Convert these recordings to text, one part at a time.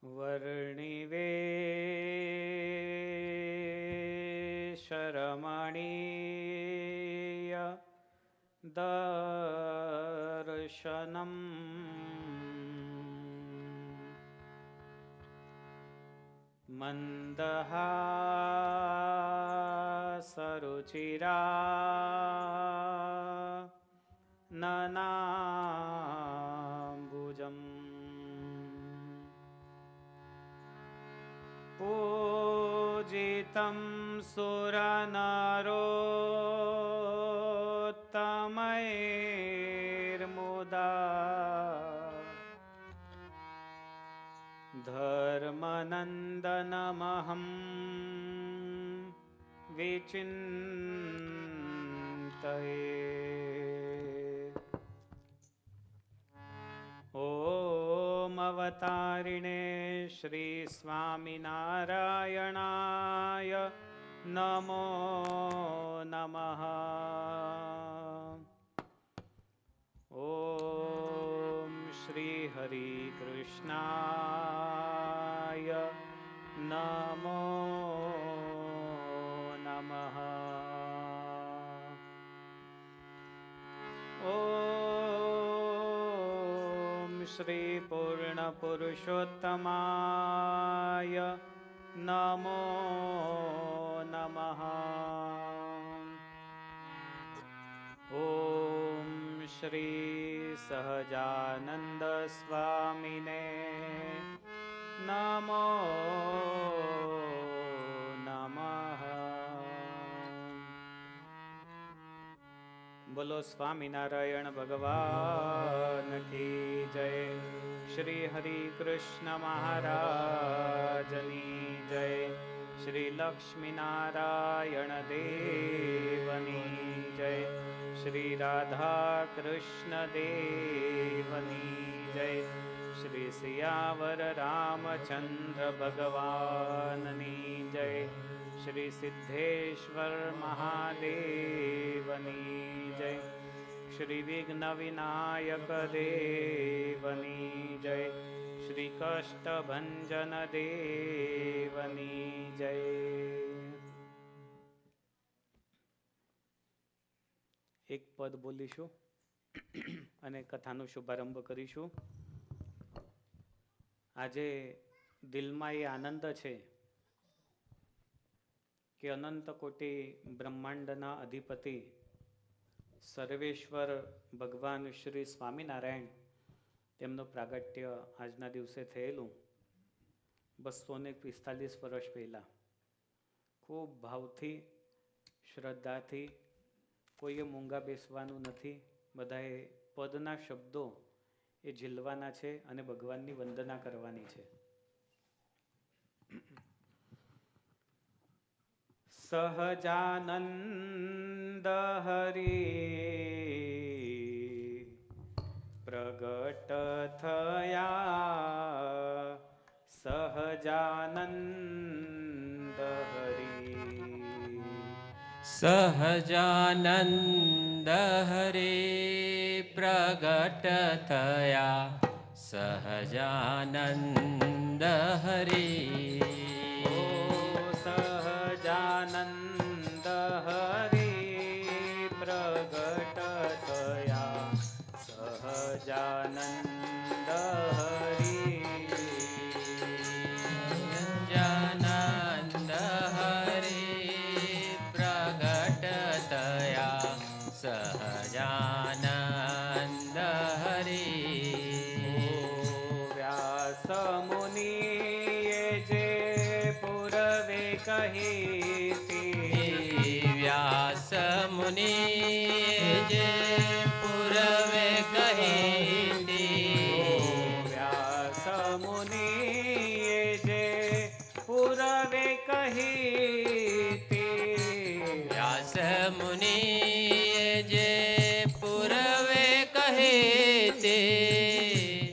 વર્ણિવેશરમણીય દર્શનમ મંદહાસરુચિરા નનાંબુજમ પૂજિતં સુરનરોત્તમૈર્મુદા ધર્મનંદનમહં વિચિંતયે ઓમ અવતારિણે શ્રી સ્વામિનારાયણાય નમો નમઃ. ઓમ શ્રી હરિ કૃષ્ણાય નમો નમઃ. ઓમ શ્રી પૂર્ણ પુરુષોત્તમાય નમો નમઃ. ઓમ શ્રી સહજાનંદ સ્વામિને નમો નમઃ. બોલો સ્વામિનારાયણ ભગવાન કી જય. શ્રી હરિ કૃષ્ણ મહારાજની જય. શ્રી લક્ષ્મીનારાયણ દેવની જય. શ્રી રાધા કૃષ્ણ દેવની જય. શ્રી સિયાવર રામચંદ્ર ભગવાનની જય. શ્રી સિદ્ધેશ્વર મહાદેવની જય. શ્રી વિઘ્ન વિનાયક દેવની જય. શ્રી કષ્ટભંજન દેવની જય. એક પદ બોલીશું અને કથાનો શુભારંભ કરીશું. આજે દિલમાં એ આનંદ છે કે અનંત કોટી બ્રહ્માંડના અધિપતિ સર્વેશ્વર ભગવાન શ્રી સ્વામિનારાયણ તેમનું પ્રાગટ્ય આજના દિવસે થયેલું 245 વર્ષ પહેલાં. ખૂબ ભાવથી શ્રદ્ધાથી, કોઈએ મૂંગા બેસવાનું નથી. બધાએ પદના શબ્દો એ ઝીલવાના છે અને ભગવાનની વંદના કરવાની છે. સહજાનંદ હરિ પ્રગટ થયા. સહજાનંદ હરિ સહજાનંદ હરિ પ્રગટ થયા. સહજાનંદ હરિ સહજાનંદ હરિ પ્રગટ થયા. સહજાનંદ હરિ સહજાનંદ હરિ પ્રગટ થયા. સહજાનંદ હરિ વ્યાસ મુનિએ જે પૂર્વે કહીતી. વ્યાસ મુનિએ જે પૂર્વે કહીતી. વ્યાસ મુનિએ જે પૂર્વે કહીતી. વ્યાસ મુનિએ જે પૂર્વે કહીતી.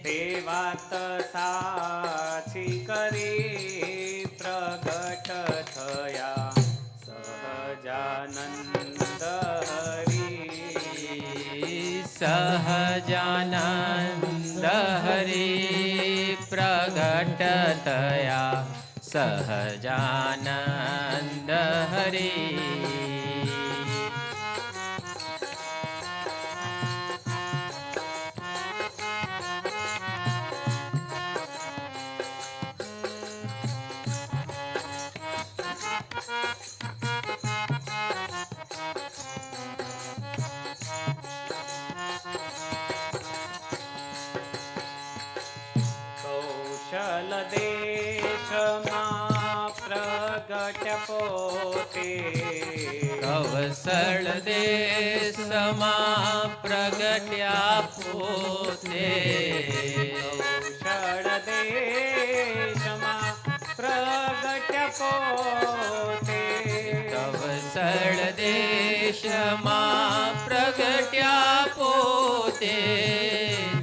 તે વાત સાચી કરી પ્રગટ થયા. સહજાનંદ હરિ સહજાનંદ હરિ પ્રગટ પ્રગટ થયા સહજાનંદ હરી. કૌશલ દેશમાં પ્રગટ પોતે, કૌશળ દેશમાં પ્રગટ્યા પોતે. કૌશળ દેશમાં પ્રગટ પોતે, કૌશળ દેશમાં પ્રગટ્યા પોતે.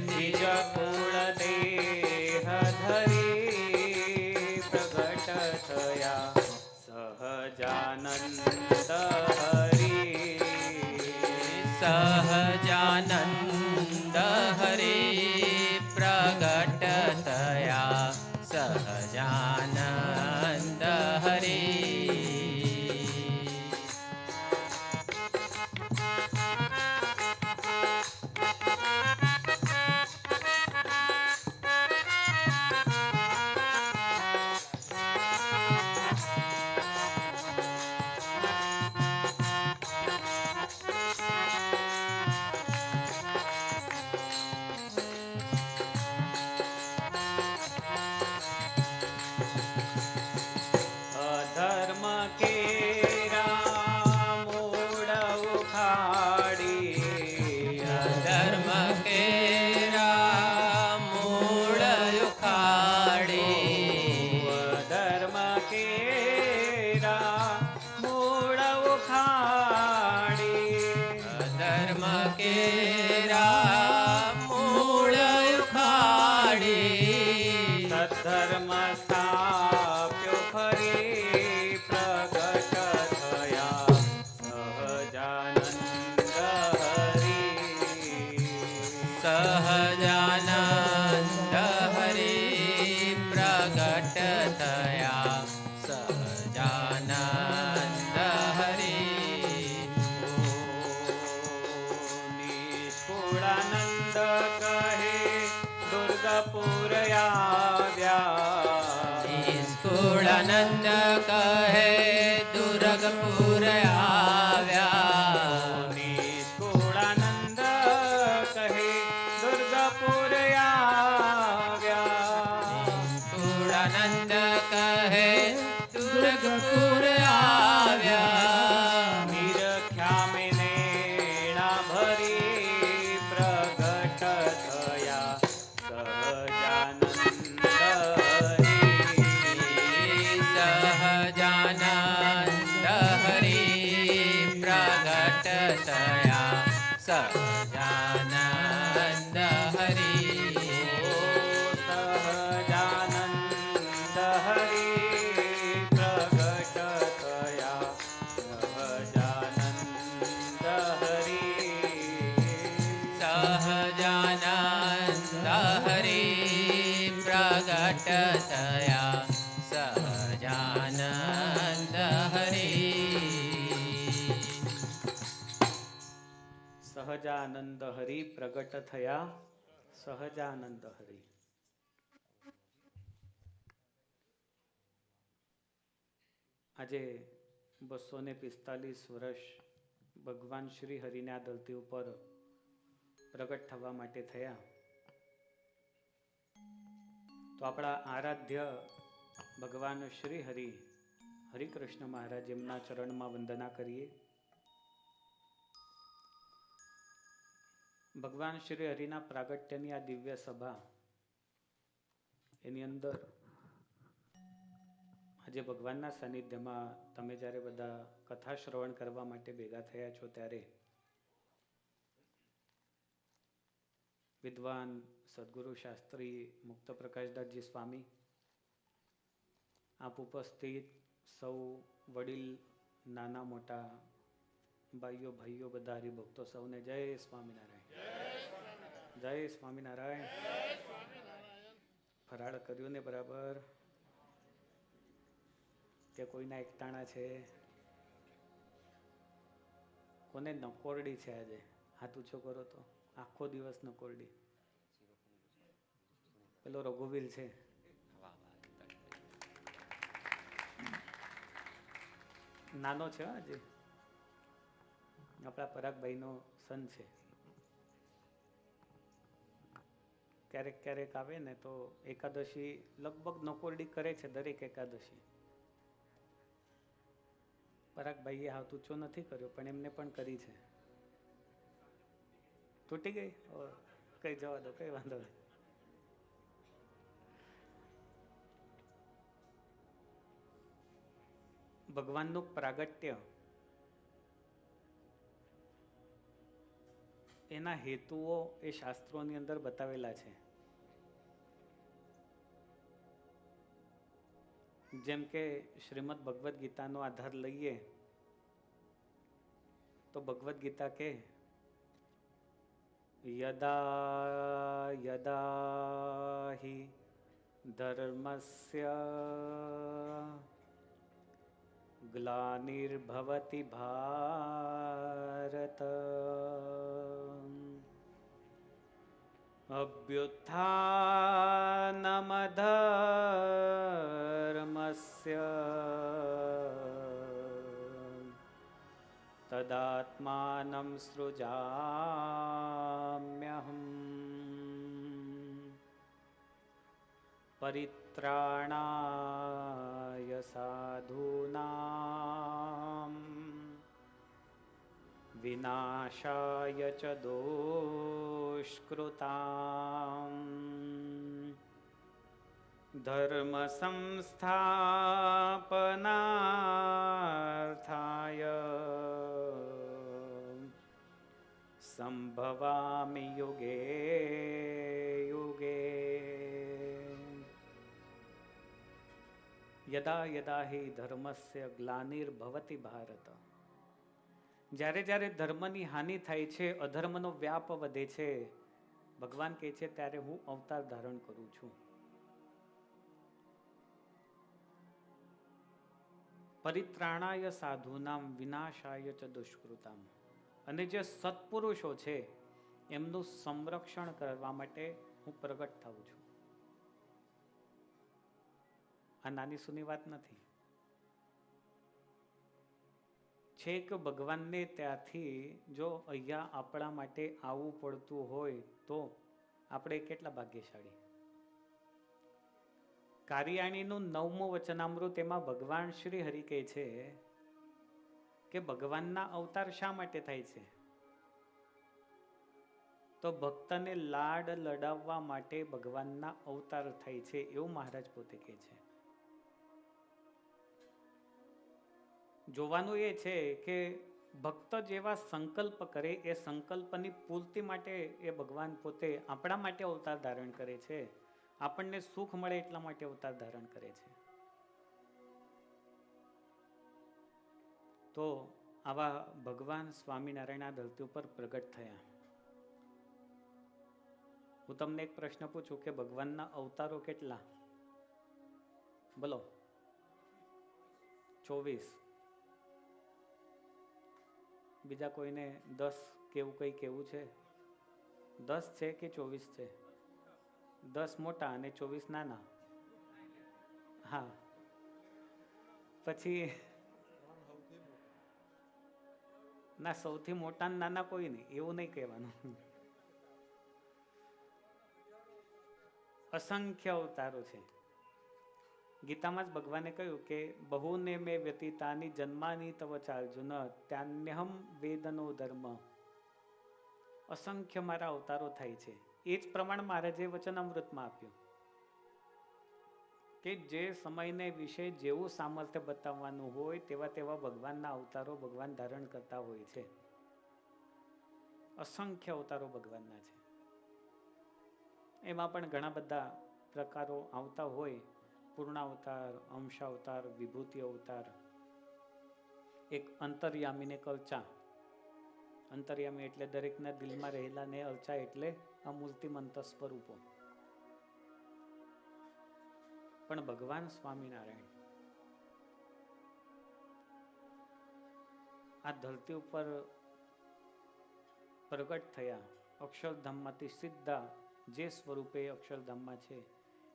નિજ કુળ દેહ ધરી પ્રગટ થયા સહજાનંદ હરી. સહજાનંદ હરી પ્રગટ થયા સહજાનંદ હરી. અધર્મ કેરા મૂળ ઉખાડી, ધર્મ કેરા મૂળ ઉખાડી. અધર્મ કેરા મૂળ ઉખાડી, ધર્મ કેરા મૂળ ઉખાડી. સદ્ધર્મ સ્થાપ્યો ફરી પ્રગટ થયા સહજાનંદ હરી. સહજાનંદ હરી પ્રગટ થયા સહજાનંદ હરી. નિષ્કુળાનંદ કહે દુર્ગપુર આવ્યા, નિષ્કુળાનંદ કહે દુર્ગપુર આવ્યા. નિષ્કુળાનંદ કહે દુર્ગપુર આવ્યા, નિષ્કુળાનંદ કહે દુર્ગપુર આવ્યા. નિરખ્યા મેનેણા ભરી પ્રગટ થયા સહજાનંદ હરી. સહજાનંદ હરી પ્રગટ થયા સહજાનંદ હરી. સહજાનંદ હરી પ્રગટ થયા સહજાનંદ હરી. સહજાનંદ હરી પ્રગટ થયા સહજાનંદ હરી. સહજાનંદ હરી પ્રગટ થયા સહજાનંદ હરી. આજે 245 વર્ષ ભગવાન શ્રી હરિને આ ધરતી ઉપર પ્રગટ થવા માટે થયા. તો આપણા આરાધ્ય ભગવાન શ્રી હરિકૃષ્ણ મહારાજ એમના ચરણમાં વંદના કરીએ. ભગવાન શ્રી હરિના પ્રાગટ્યની આ દિવ્ય સભા, એની અંદર આજે ભગવાનના સાનિધ્યમાં તમે જ્યારે બધા કથા શ્રવણ કરવા માટે ભેગા થયા છો, ત્યારે વિદ્વાન સદગુરુ શાસ્ત્રી મુક્ત પ્રકાશદાસજી સ્વામી, આપ ઉપસ્થિત સૌ વડીલ, નાના મોટા ભાઈઓ ભાઈઓ બધા હરિભક્તો સૌને જય સ્વામિનારાયણ. જય સ્વામિનારાયણ. ફરાળ કર્યું ને બરાબર? કે કોઈના એકટાણા છે? કોને નકોરડી છે આજે? હાથ ઊંચો કરો તો. આખો દિવસ નકોરડી. પેલો રઘુવીર છે. નાનો છે આજે. આપણા પરાગભાઈનો સન છે. ક્યારેક ક્યારેક આવે ને તો એકાદશી લગભગ નકોરડી કરે છે દરેક એકાદશી. પરાગભાઈએ હાથ ઊંચો નથી કર્યો પણ એમને પણ કરી છે. તૂટી ગઈ? કઈ જવા દો, કઈ વાંધો નહીં. ભગવાનનું પ્રાગટ્ય, એના હેતુઓ એ શાસ્ત્રોની અંદર બતાવેલા છે. જેમ કે શ્રીમદ ભગવદ્ ગીતાનો આધાર લઈએ તો ભગવદ્ ગીતા કે યદા યદા હિ ધર્મસ્ય ગ્લાનિર્ભવતિ ભારત અભ્યુત્થાનમધર્મસ્ય તદાત્માનં સૃજામ્યહં પરિત્રાણાય સાધૂનાં વિનાશાય ચ દુષ્કૃતાં ધર્મ સંસ્થાપનાર્થાય સંભવામિ યુગે યુગે. યદા યદા હિ ધર્મસ્ય ગ્લાનિર્ભવતિ ભારત. જ્યારે જ્યારે ધર્મની હાનિ થાય છે, અધર્મનો વ્યાપ વધે છે, ભગવાન કહે છે ત્યારે હું અવતાર ધારણ કરું છું. પરિત્રાણાય સાધુનામ વિનાશાય ચ દુષ્કૃતામ. અને જે સત્પુરુષો છે એમનું સંરક્ષણ કરવા માટે હું પ્રગટ થાઉં છું. આ નાની સૂની વાત નથી. છેક ભગવાનને ત્યાંથી જો અહીંયા આપણા માટે આવવું પડતું હોય તો આપણે કેટલા ભાગ્યશાળી. કારિયાણીનું 9મું વચનામૃત, એમાં ભગવાન શ્રી હરિ કહે છે કે ભગવાનના અવતાર શા માટે થાય છે? તો ભક્તને લાડ લડાવવા માટે ભગવાનના અવતાર થાય છે, એવું મહારાજ પોતે કહે છે. જોવાનું એ છે કે ભક્ત જેવા સંકલ્પ કરે એ સંકલ્પની પૂર્તિ માટે એ ભગવાન પોતે આપણા માટે અવતાર ધારણ કરે છે. આપણને સુખ મળે એટલા માટે અવતાર ધારણ કરે છે. તો આવા ભગવાન સ્વામિનારાયણ આ ધરતી ઉપર પ્રગટ થયા. હું તમને એક પ્રશ્ન પૂછું કે ભગવાનના અવતારો કેટલા? બોલો. 24. બીજા કોઈને 10 કેવું કઈ કેવું છે? 10 છે કે 24 છે? 10 મોટા અને 24 નાના. હા, પછી ના, સૌથી મોટા નાના કોઈ નહીં, એવું નહીં કહેવાનું. અસંખ્ય અવતારો છે. ગીતામાં જ ભગવાને કહ્યું કે બહુને મે વ્યતીતાની જન્માની તવ ચાર્જુન ત્યાન્યહમ વેદનો ધર્મ. અસંખ્ય મારા અવતારો થાય છે. એ જ પ્રમાણ મહારાજે વચનામૃતમાં આપ્યું કે જે સમયને વિશે જેવું સામર્થ્ય બતાવવાનું હોય તેવા તેવા ભગવાનના અવતારો ભગવાન ધારણ કરતા હોય છે. અસંખ્ય અવતારો ભગવાનના છે. એમાં પણ ઘણા બધા પ્રકારો આવતા હોય. પૂર્ણાવતાર, અંશાવતાર, વિભૂતિ અવતાર, એક અંતર્યામીને એક અર્ચા. અંતર્યામી એટલે દરેકના દિલમાં રહેલા, ને અર્ચા એટલે અમૂર્તિમંત સ્વરૂપો. પણ ભગવાન સ્વામિનારાયણ આ ધરતી ઉપર પ્રગટ થયા. અક્ષરધામમાંથી સીધા જે સ્વરૂપે અક્ષરધામમાં છે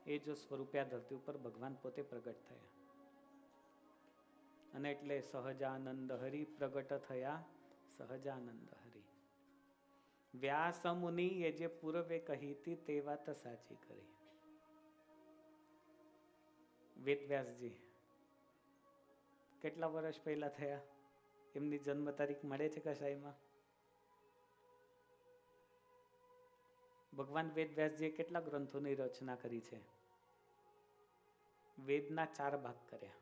એ જ સ્વરૂપે આ ધરતી ઉપર ભગવાન પોતે પ્રગટ થયા. અને એટલે સહજાનંદ હરિ પ્રગટ થયા, સહજાનંદ હરિ. વ્યાસ મુનિ એ જે પૂર્વે કહી હતી તે વાત સાચી કરી. વેદ વ્યાસજી કેટલા વર્ષ પહેલા થયા? એમની જન્મ તારીખ મળે છે કશાયમાં? ભગવાન વેદ વ્યાસજીએ કેટલા ગ્રંથોની રચના કરી છે? વેદના 4 ભાગ કર્યા.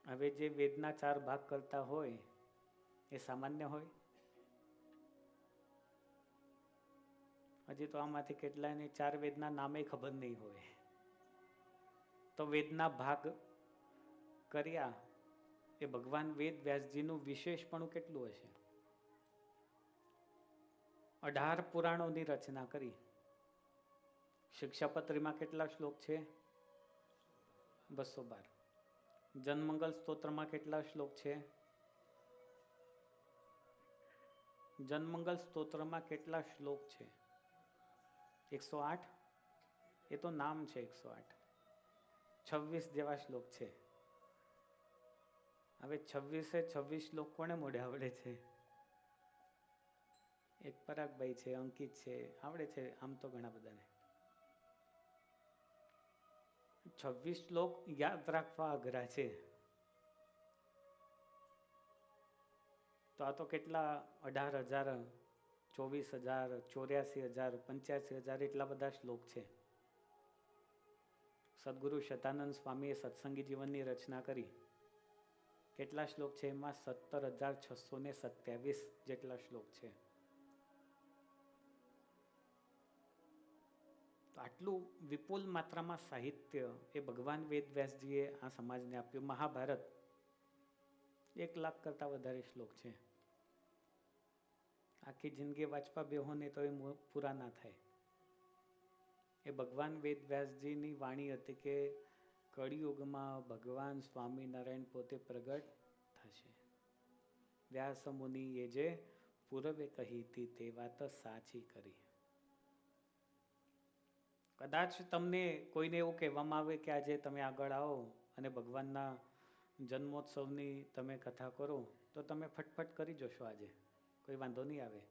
હવે જે વેદના 4 ભાગ કરતા હોય એ સામાન્ય હોય? હજી તો આમાંથી કેટલાયને 4 વેદના નામે ખબર નહીં હોય. તો વેદના ભાગ કર્યા એ ભગવાન વેદ વ્યાસજીનું વિશેષપણું કેટલું હશે? 18 પુરાણોની રચના કરી. શિક્ષાપત્રીમાં કેટલા શ્લોક છે? 212. જનમંગલ સ્તોત્રમાં કેટલા શ્લોક છે? જનમંગલ સ્તોત્રમાં કેટલા શ્લોક છે? 108. એ તો નામ છે 108. 26 જેવા શ્લોક છે. હવે 26 શ્લોક કોને મોઢે આવડે છે? એક પરાગભાઈ છે, અંકિત છે, આવડે છે આમ તો ઘણા બધાને. 26 શ્લોક યાદ રાખવા અઘરા છે. તો આ તો કેટલા 18,000, 24,000, 84,000, 85,000 એટલા બધા શ્લોક છે. સદગુરુ શતાનંદ સ્વામીએ સત્સંગી જીવનની રચના કરી. કેટલા શ્લોક છે એમાં? 17,627 જેટલા શ્લોક છે. તો આટલું વિપુલ માત્રામાં સાહિત્ય એ ભગવાન વેદ વ્યાસજીએ આ સમાજને આપ્યું. મહાભારત 1 લાખ કરતા વધારે શ્લોક છે. આખી જિંદગી વાંચવા બેહો ને તો એ પૂરા ના થાય. એ ભગવાન વેદ વ્યાસજીની વાણી હતી કે કળિયુગમાં ભગવાન સ્વામિનારાયણ પોતે પ્રગટ થશે. વ્યાસ મુનિ એ જે પૂર્વે કહી હતી તે વાત સાચી કરી. કદાચ તમને કોઈને એવું કહેવામાં આવે કે આજે તમે આગળ આવો અને ભગવાનના જન્મોત્સવની તમે કથા કરો તો તમે ફટફટ કરી જશો. આજે કોઈ વાંધો નહીં આવે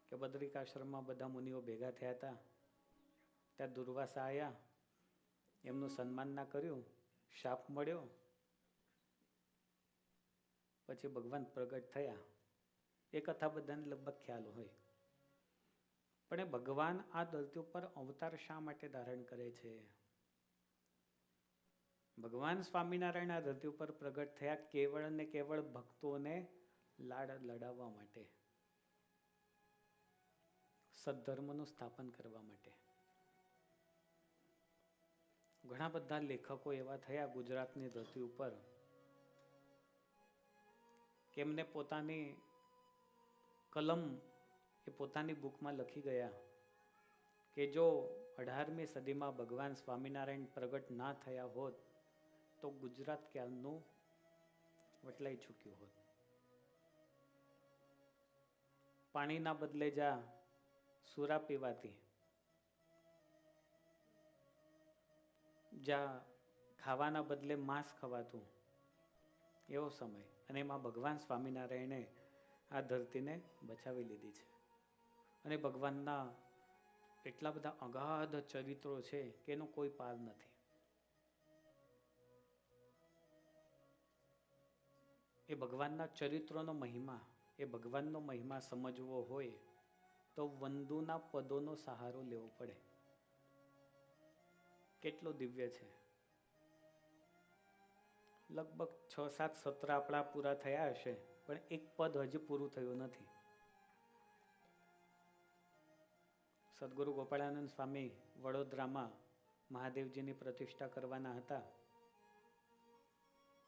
કે બદ્રિકાશ્રમમાં બધા મુનિઓ ભેગા થયા હતા, ત્યાં દુર્વાસા આવ્યા, એમનું સન્માન ના કર્યું, શાપ મળ્યો, પછી ભગવાન પ્રગટ થયા. એ કથા બધાને લગભગ ખ્યાલ હોય. પણ એ ભગવાન આ ધરતી ઉપર અવતાર શા માટે ધારણ કરે છે? ભગવાન સ્વામિનારાયણ આ ધરતી ઉપર પ્રગટ થયા કેવળ ને કેવળ ભક્તોને લાડ લડાવવા માટે, સદ્ધર્મનું સ્થાપન કરવા માટે. ઘણા બધા લેખકો એવા થયા ગુજરાતની ધરતી ઉપર કે એમને પોતાની કલમ એ પોતાની બુકમાં લખી ગયા કે જો 18મી સદીમાં ભગવાન સ્વામિનારાયણ પ્રગટ ના થયા હોત તો ગુજરાત ક્યારનું વટલાઈ ચૂક્યું હોત. પાણીના બદલે જા સુરા પીવાતી, જ્યાં ખાવાના બદલે માંસ ખવાતું, એવો સમય. અને એમાં ભગવાન સ્વામિનારાયણે આ ધરતીને બચાવી લીધી છે. અને ભગવાનના એટલા બધા અગાધ ચરિત્રો છે કે એનો કોઈ પાર નથી. એ ભગવાનના ચરિત્રોનો મહિમા, એ ભગવાનનો મહિમા સમજવો હોય તો વંદુના પદોનો સહારો લેવો પડે. કેટલો દિવ્ય છે. લગભગ 6-7 સત્ર આપણા પૂરા થયા હશે, પણ એક પદ હજી પૂરું થયું નથી. સદગુરુ ગોપાળાનંદ સ્વામી વડોદરામાં મહાદેવજીની પ્રતિષ્ઠા કરવાના હતા,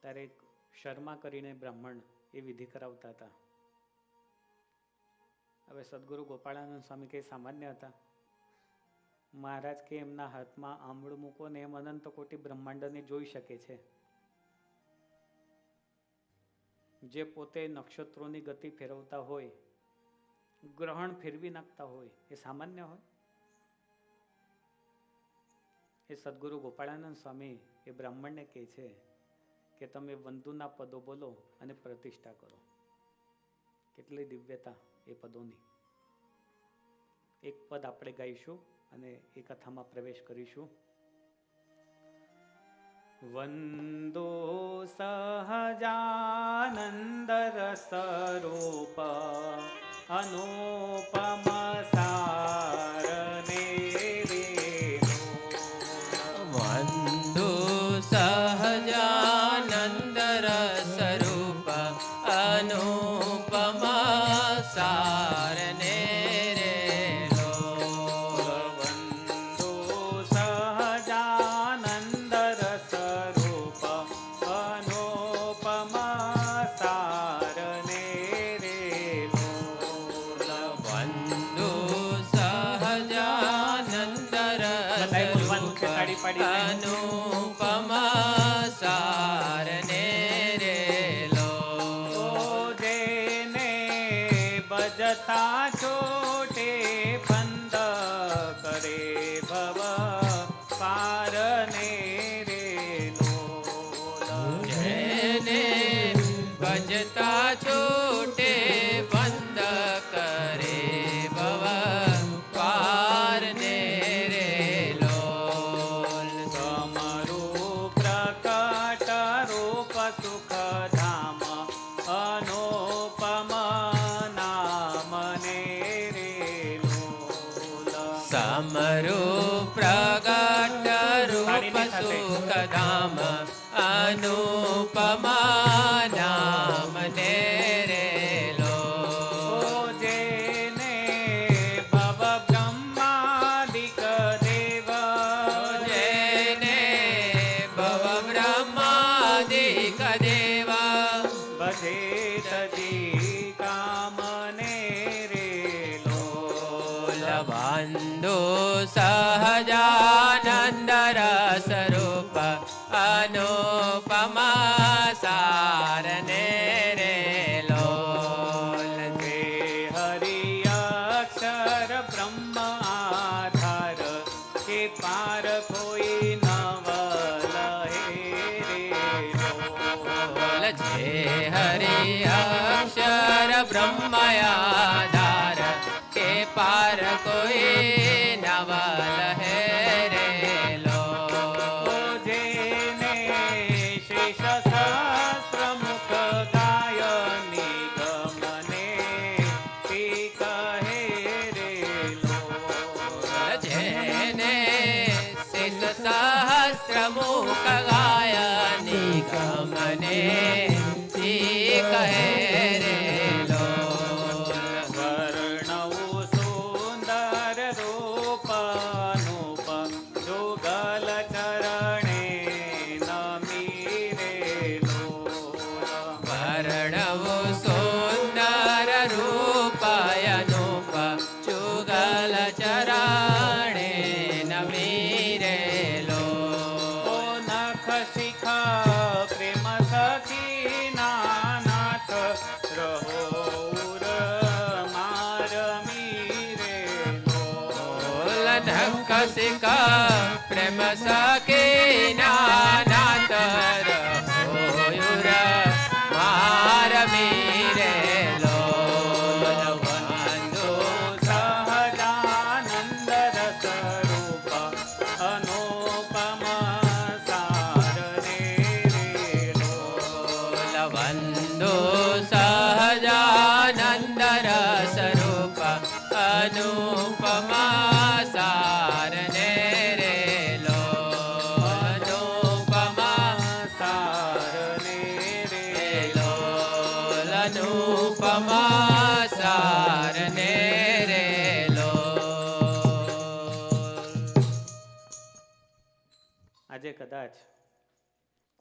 ત્યારે એક શર્મા કરીને બ્રાહ્મણ એ વિધિ કરાવતા હતા. હવે સદગુરુ ગોપાળાનંદ સ્વામી કંઈ સામાન્ય હતા? મહારાજ કે એમના હાથમાં આંબળું મૂકો ને એમ અનંત કોટી બ્રહ્માંડને જોઈ શકે છે. જે પોતે નક્ષત્રોની ગતિ ફેરવતા હોય, ગ્રહણ ફેરવી નાખતા હોય, એ સામાન્ય હોય? એ સદગુરુ ગોપાળાનંદ સ્વામી એ બ્રાહ્મણને કહે છે કે તમે વંદુના પદો બોલો અને પ્રતિષ્ઠા કરો. કેટલી દિવ્યતા એ પદોની. એક પદ આપણે ગાઈશું અને એ કથામાં પ્રવેશ કરીશું. વંદો સહજાનંદ રસરૂપ અનુપમ સારને વંદુ સહજાનંદ રસરૂપ અનુપમ સારને રે લો. વંદો સહજાનંદ રસરૂપ અનુપમ સારને રે લો. વંદુ સહજાનંદ રસરૂપ અનુપમ સારને રે લો. જેને બજતા ચોટે બંધ કરે ભવ પારને રે લો. જેને ભજતા છૂટે બંધ કરે ભવ પારને રે લોલ. સમરૂ પ્રકટ રૂપ સુખ ધામ અનુપમ નામને રે લોલ. સમરૂ પ્રગટ રૂપ સુખધામ અનુપમ નામ ને રે લો. જેને ભવ બ્રહ્માદિક દેવ જેને ભવ બ્રહ્માદિક દેવા ભજે તજી કામને રે લો. લવંદો સહજાનંદ રસરૂપ અનુપમ સારને રે લોલ. જે હરિ અક્ષર બ્રહ્મ આધાર કે પાર કોઈ નવલ હે રે લો. જે હરિ અક્ષર બ્રહ્મયાધાર કે પાર કોઈ નવલ હે રે લો. જેને શેષ સહસ્ત્ર મુખ ગાયની ગમને તે કહે રે લો. જેને શેષ સહસ્ત્ર મુખ ગાયની ગમને તી કહે રે લો. વર્ણવું સુંદર રૂપ અનુપ જોગલ ચરણે નમી રે લો. વર્ણવો સુંદર રૂપાયનુપ ચુગલ ચરણે નમી રે લો. નખ શિખ પ્રેમ સખી નાનાથ રહો મારમી રે લો. નખસિક પ્રેમ સકે નાનાત રહોયુર મારમી રે લો. વંદો સહજાનંદ રસરૂપ અનુપમ સારને રે લો. વંદો સહજાનંદ રસરૂપ અનુપમા સારને રે લો. અનુપમા સારને રે લો. અનુપમા સારને રે લો. આજે કદાચ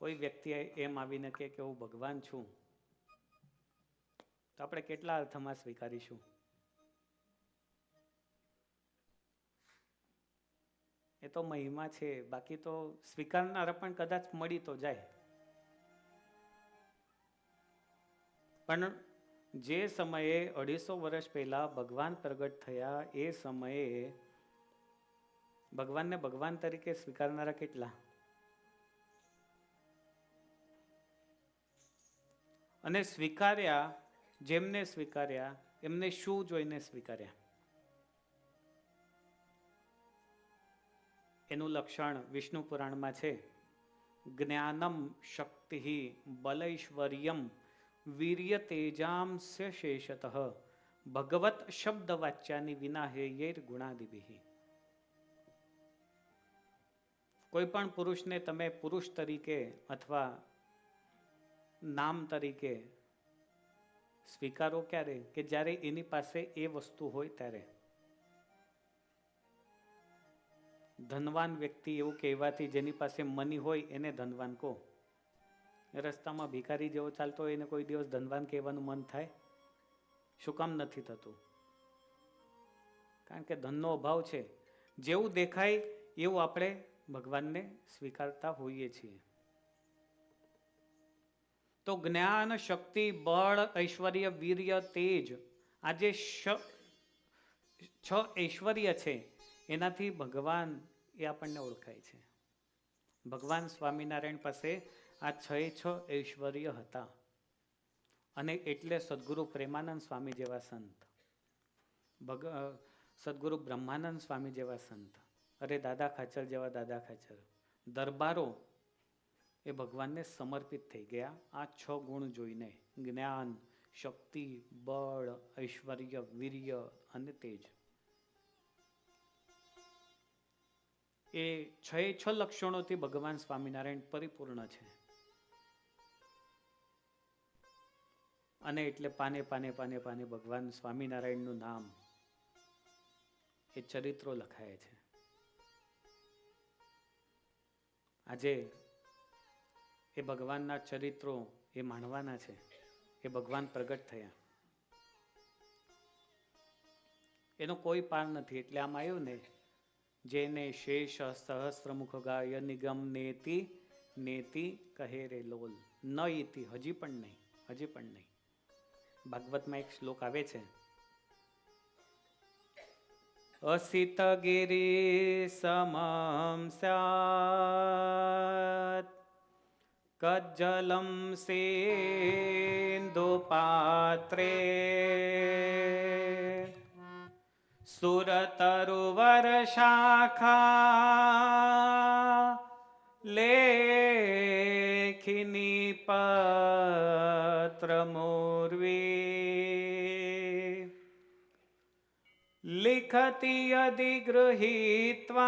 કોઈ વ્યક્તિ એમ આવીને કહે કે હું ભગવાન છું, તો આપણે કેટલા અર્થમાં સ્વીકારીશું? એ તો મહિમા છે. બાકી તો સ્વીકારનારા પણ કદાચ મળી તો જાય. પણ જે સમયે 250 વર્ષ પહેલા ભગવાન પ્રગટ થયા એ સમયે ભગવાનને ભગવાન તરીકે સ્વીકારનારા કેટલા? અને સ્વીકાર્યા, જેમને સ્વીકાર્યા એમને શું જોઈને સ્વીકાર્યા? એનું લક્ષણ વિષ્ણુ પુરાણમાં છે. જ્ઞાનમ શક્તિ બલૈશ્વર્યમ વીર્ય તેજાંસ્ય શેષતઃ ભગવત શબ્દ વાચ્યાની વિના હેયૈર ગુણાદિભિ. કોઈ પણ પુરુષને તમે પુરુષ તરીકે અથવા નામ તરીકે સ્વીકારો ક્યારે? કે જ્યારે એની પાસે એ વસ્તુ હોય ત્યારે. ધનવાન વ્યક્તિ એવું કહેવાથી જેની પાસે મની હોય એને ધનવાન કહો. રસ્તામાં ભિખારી જેવો ચાલતો હોય એને કોઈ દિવસ ધનવાન કહેવાનું મન થાય? શું કામ નથી થતું? કારણ કે ધનનો અભાવ છે. જેવું દેખાય એવું આપણે ભગવાનને સ્વીકારતા હોઈએ છીએ. તો જ્ઞાન, શક્તિ, બળ, ઐશ્વર્ય, વીર્ય, તેજ, આ જે 6 ઐશ્વર્ય છે એનાથી ભગવાન એ આપણને ઓળખાય છે. ભગવાન સ્વામિનારાયણ પાસે આ 6 ઐશ્વર્ય હતા. અને એટલે સદગુરુ પ્રેમાનંદ સ્વામી જેવા સંત, સદગુરુ બ્રહ્માનંદ સ્વામી જેવા સંત, અરે દાદા ખાચર જેવા દાદા ખાચર, દરબારો એ ભગવાનને સમર્પિત થઈ ગયા આ 6 ગુણ જોઈને. જ્ઞાન, શક્તિ, બળ, ઐશ્વર્ય, વીર્ય અને તેજ. એ 6 લક્ષણોથી ભગવાન સ્વામિનારાયણ પરિપૂર્ણ છે. અને એટલે પાને પાને પાને પાને ભગવાન સ્વામિનારાયણનું નામ, એ ચરિત્રો લખાય છે. આજે એ ભગવાનના ચરિત્રો એ માણવાના છે. એ ભગવાન પ્રગટ થયા, એનો કોઈ પાર નથી. એટલે આમ આવ્યું ને, જેને શેષ સહસ્ત્રમુખ ગાય નિગમ નેતિ નેતિ કહે રે લોલ. ન ઇતિ, હજી પણ નહીં, હજી પણ નહીં. ભાગવતમાં એક શ્લોક આવે છે, અસિત ગિરી સમમ સ્યાત કજ્જલમ સિંધુ પાત્રે સુરતરુવર શાખા લેખિની પત્ર મૂર્વી લિખતી અધિગૃહીત્વા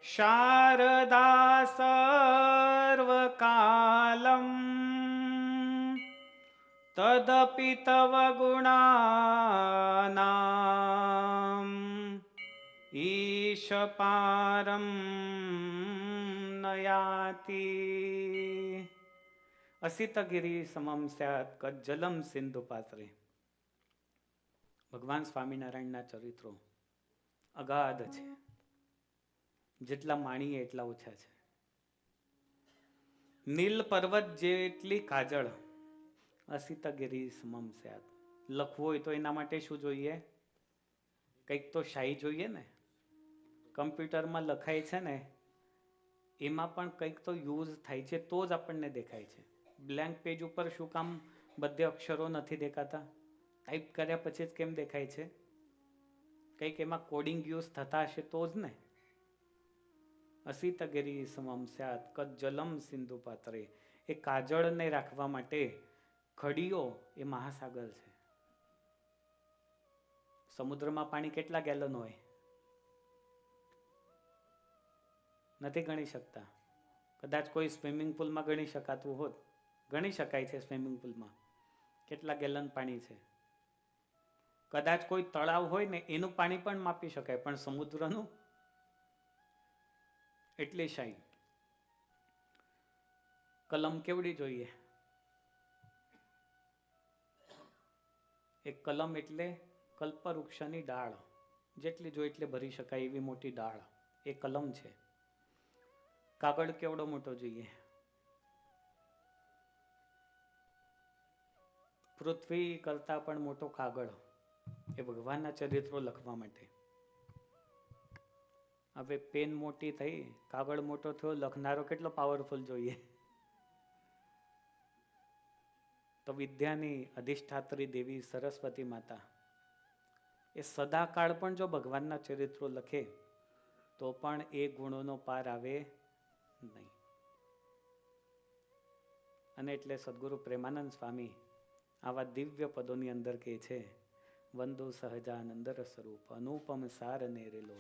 શારદા સર્વકાલમ તદપિ તવ ગુણાનામ ઈશ પારમ નયાતિ. અસિતગિરી સમમ સ્યાત કજ્જલમ સિંધુ પાત્રે. ભગવાન સ્વામિનારાયણના ચરિત્રો અગાધ છે. જેટલા માણીએ એટલા ઓછા છે. નીલ પર્વત જેટલી કાજળ અસિતગિરી સમમ સ્યાત. લખવું હોય તો એના માટે શું જોઈએ? કંઈક તો શાહી જોઈએ ને. કમ્પ્યુટરમાં લખાય છે ને, એમાં પણ કંઈક તો યુઝ થાય છે તો જ આપણને દેખાય છે. બ્લેન્ક પેજ ઉપર શું કામ બધે અક્ષરો નથી દેખાતા? ટાઈપ કર્યા પછી જ કેમ દેખાય છે? કંઈક એમાં કોડિંગ યુઝ થતા હશે તો જ ને. અસિતગિરી સમમ સ્યાત કજ્જલમ સિંધુ પાત્રે. એ કાજળને રાખવા માટે ખડીઓ એ મહાસાગર છે. સમુદ્રમાં પાણી કેટલા ગેલન હોય? નથી ગણી શકતા. કદાચ કોઈ સ્વિમિંગ પુલમાં ગણી શકાતું હોત. ગણી શકાય છે સ્વિમિંગ પુલમાં કેટલા ગેલન પાણી છે. કદાચ કોઈ તળાવ હોય ને એનું પાણી પણ માપી શકાય, પણ સમુદ્રનું એટલી શાહી. કલમ કેવડી જોઈએ? એક કલમ એટલે કલ્પવૃક્ષની ડાળ. જેટલી જો એટલે ભરી શકાય એવી મોટી ડાળ એ કલમ છે. કાગળ કેવડો મોટો જોઈએ? પૃથ્વી કરતા પણ મોટો કાગળ, એ ભગવાનના ચરિત્રો લખવા માટે. હવે પેન મોટી થઈ, કાગળ મોટો થયો, લખનારો કેટલો પાવરફુલ જોઈએ? તો વિદ્યાની અધિષ્ઠાત્રી દેવી સરસ્વતી માતા એ સદાકાળ પણ જો ભગવાનના ચરિત્રો લખે તો પણ એ ગુણોનો પાર આવે નહીં. અને એટલે સદગુરુ પ્રેમાનંદ સ્વામી આવા દિવ્ય પદોની અંદર કહે છે, વંદો સહજાનંદર સ્વરૂપ અનુપમ સાર નેરેલો,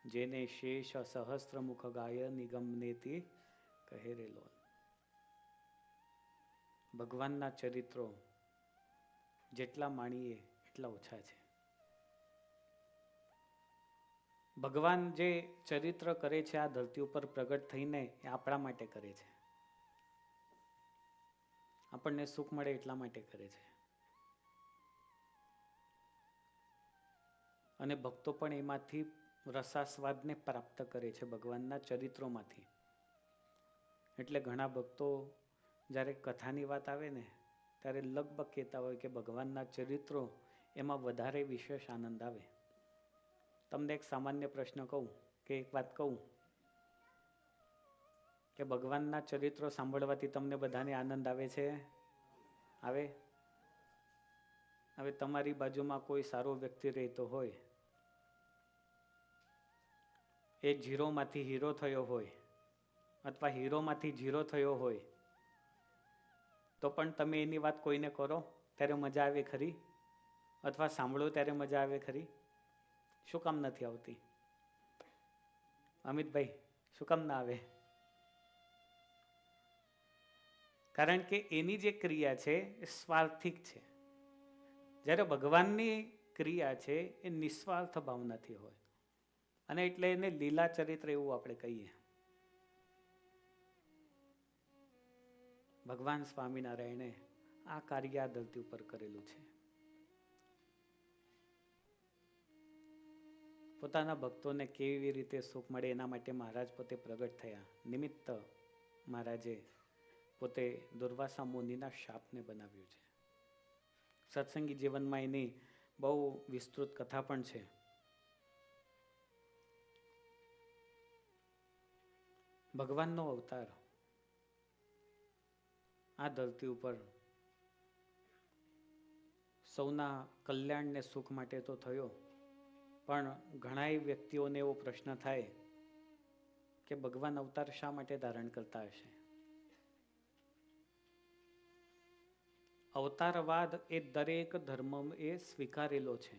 જેને શેષ સહસ્ત્ર મુખ ગાય નિગમનેતી કહે રેલો. ભગવાનના ચરિત્રો જેટલા માણીએ એટલા ઓછા છે. ભગવાન જે ચરિત્ર કરે છે આ ધરતી ઉપર પ્રગટ થઈને, એ આપણા માટે કરે છે. આપણને સુખ મળે એટલા માટે કરે છે. અને ભક્તો પણ એમાંથી રસાસ્વાદને પ્રાપ્ત કરે છે, ભગવાનના ચરિત્રોમાંથી. એટલે ઘણા ભક્તો જ્યારે કથાની વાત આવે ને ત્યારે લગભગ કહેતા હોય કે ભગવાનના ચરિત્રો એમાં વધારે વિશેષ આનંદ આવે. તમને એક સામાન્ય પ્રશ્ન કહું કે એક વાત કહું કે ભગવાનના ચરિત્રો સાંભળવાથી તમને બધાને આનંદ આવે છે? આવે? હવે તમારી બાજુમાં કોઈ સારો વ્યક્તિ રહેતો હોય, એ ઝીરોમાંથી હીરો થયો હોય અથવા હીરોમાંથી ઝીરો થયો હોય, તો પણ તમે એની વાત કોઈને કરો ત્યારે મજા આવે ખરી? અથવા સાંભળો ત્યારે મજા આવે ખરી? શું કામ નથી આવતી? અમિતભાઈ, શું કામ ના આવે? કારણ કે એની જે ક્રિયા છે એ સ્વાર્થિક છે. જ્યારે ભગવાનની ક્રિયા છે એ નિસ્વાર્થ ભાવનાથી હોય, અને એટલે એને લીલા ચરિત્ર એવું આપણે કહીએ. ભગવાન સ્વામિનારાયણે આ કાર્ય આ ધરતી ઉપર કરેલું છે. પોતાના ભક્તોને કેવી રીતે સુખ મળે એના માટે મહારાજ પોતે પ્રગટ થયા. નિમિત્ત મહારાજે પોતે દુર્વાસા મુનિના શાપને બનાવ્યું છે. સત્સંગી જીવનમાં એની બહુ વિસ્તૃત કથા પણ છે. ભગવાનનો અવતાર આ ધરતી ઉપર સૌના કલ્યાણ ને સુખ માટે તો થયો, પણ ઘણાય વ્યક્તિઓને એવો પ્રશ્ન થાય કે ભગવાન અવતાર શા માટે ધારણ કરતા હશે? અવતારવાદ એ દરેક ધર્મ એ સ્વીકારેલો છે,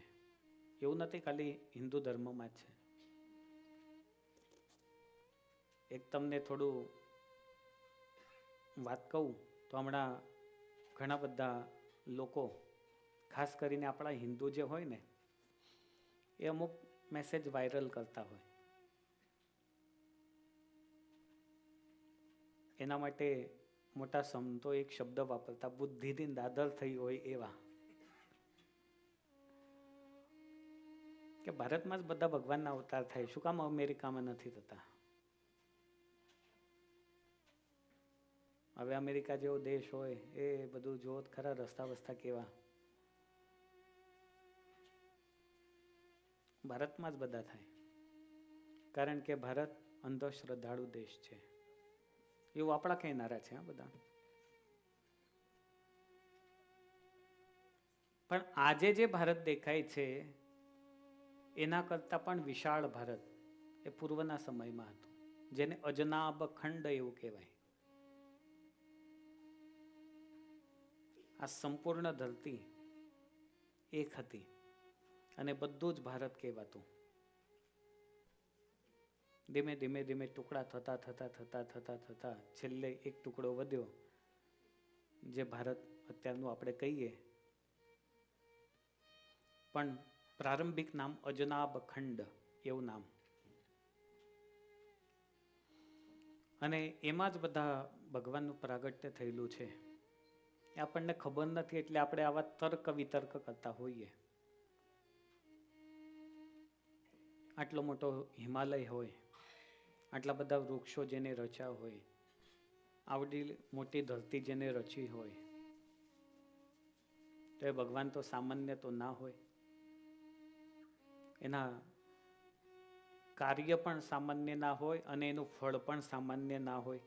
એવું નથી ખાલી હિન્દુ ધર્મમાં જ છે. એક તમને થોડું વાત કહું તો હમણાં ઘણા બધા લોકો, ખાસ કરીને આપણા હિન્દુ જે હોય ને, એ અમુક મેસેજ વાયરલ કરતા હોય. એના માટે મોટા સંતો એક શબ્દ વાપરતા, બુદ્ધિથી દાદર થઈ હોય એવા, કે ભારતમાં જ બધા ભગવાનના અવતાર થાય, શું કામ અમેરિકામાં નથી થતા? હવે અમેરિકા જેવો દેશ હોય એ બધું જો ખરા રસ્તા વસ્તા કેવા. ભારતમાં જ બધા થાય, કારણ કે ભારત અંધશ્રદ્ધાળુ દેશ છે. એવું આપણા કહેનારા છે બધા. પણ આજે જે ભારત દેખાય છે એના કરતા પણ વિશાળ ભારત એ પૂર્વના સમયમાં હતું, જેને અજનાબ ખંડ એવું કહેવાય. આ સંપૂર્ણ ધરતી એક હતી અને બધું જ ભારત કહેવાતું. ધીમે ધીમે ધીમે ટુકડા થતા થતા થતા થતા થતા છેલ્લે એક ટુકડો વધ્યો, જે ભારત અત્યારનું આપણે કહીએ. પણ પ્રારંભિક નામ અજનાબ ખંડ એવું નામ. અને એમાં જ બધા ભગવાનનું પ્રાગટ્ય થયેલું છે. એ આપણને ખબર નથી એટલે આપણે આવા તર્ક વિતર્ક કરતા હોઈએ. આટલો મોટો હિમાલય હોય, આટલા બધા વૃક્ષો જેને રચ્યા હોય, આવડી મોટી ધરતી જેને રચી હોય, તો એ ભગવાન તો સામાન્ય તો ના હોય. એના કાર્ય પણ સામાન્ય ના હોય અને એનું ફળ પણ સામાન્ય ના હોય.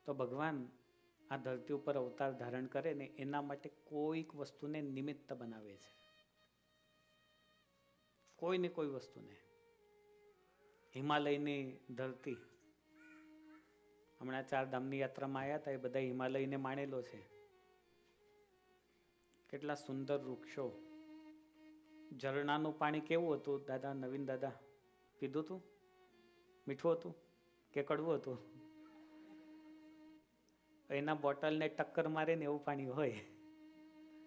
તો ભગવાન આ ધરતી ઉપર અવતાર ધારણ કરે ને એના માટે કોઈક વસ્તુને નિમિત્ત બનાવે છે, કોઈ ને કોઈ વસ્તુને. હિમાલયની ધરતી, હમણાં 4 ધામની યાત્રામાં આવ્યા હતા, એ બધા હિમાલયને માણેલો છે. કેટલા સુંદર વૃક્ષો, ઝરણાનું પાણી કેવું હતું દાદા? નવીન દાદા પીધું હતું? મીઠું હતું કે કડવું હતું? એના બોટલને ટક્કર મારે ને એવું પાણી હોય.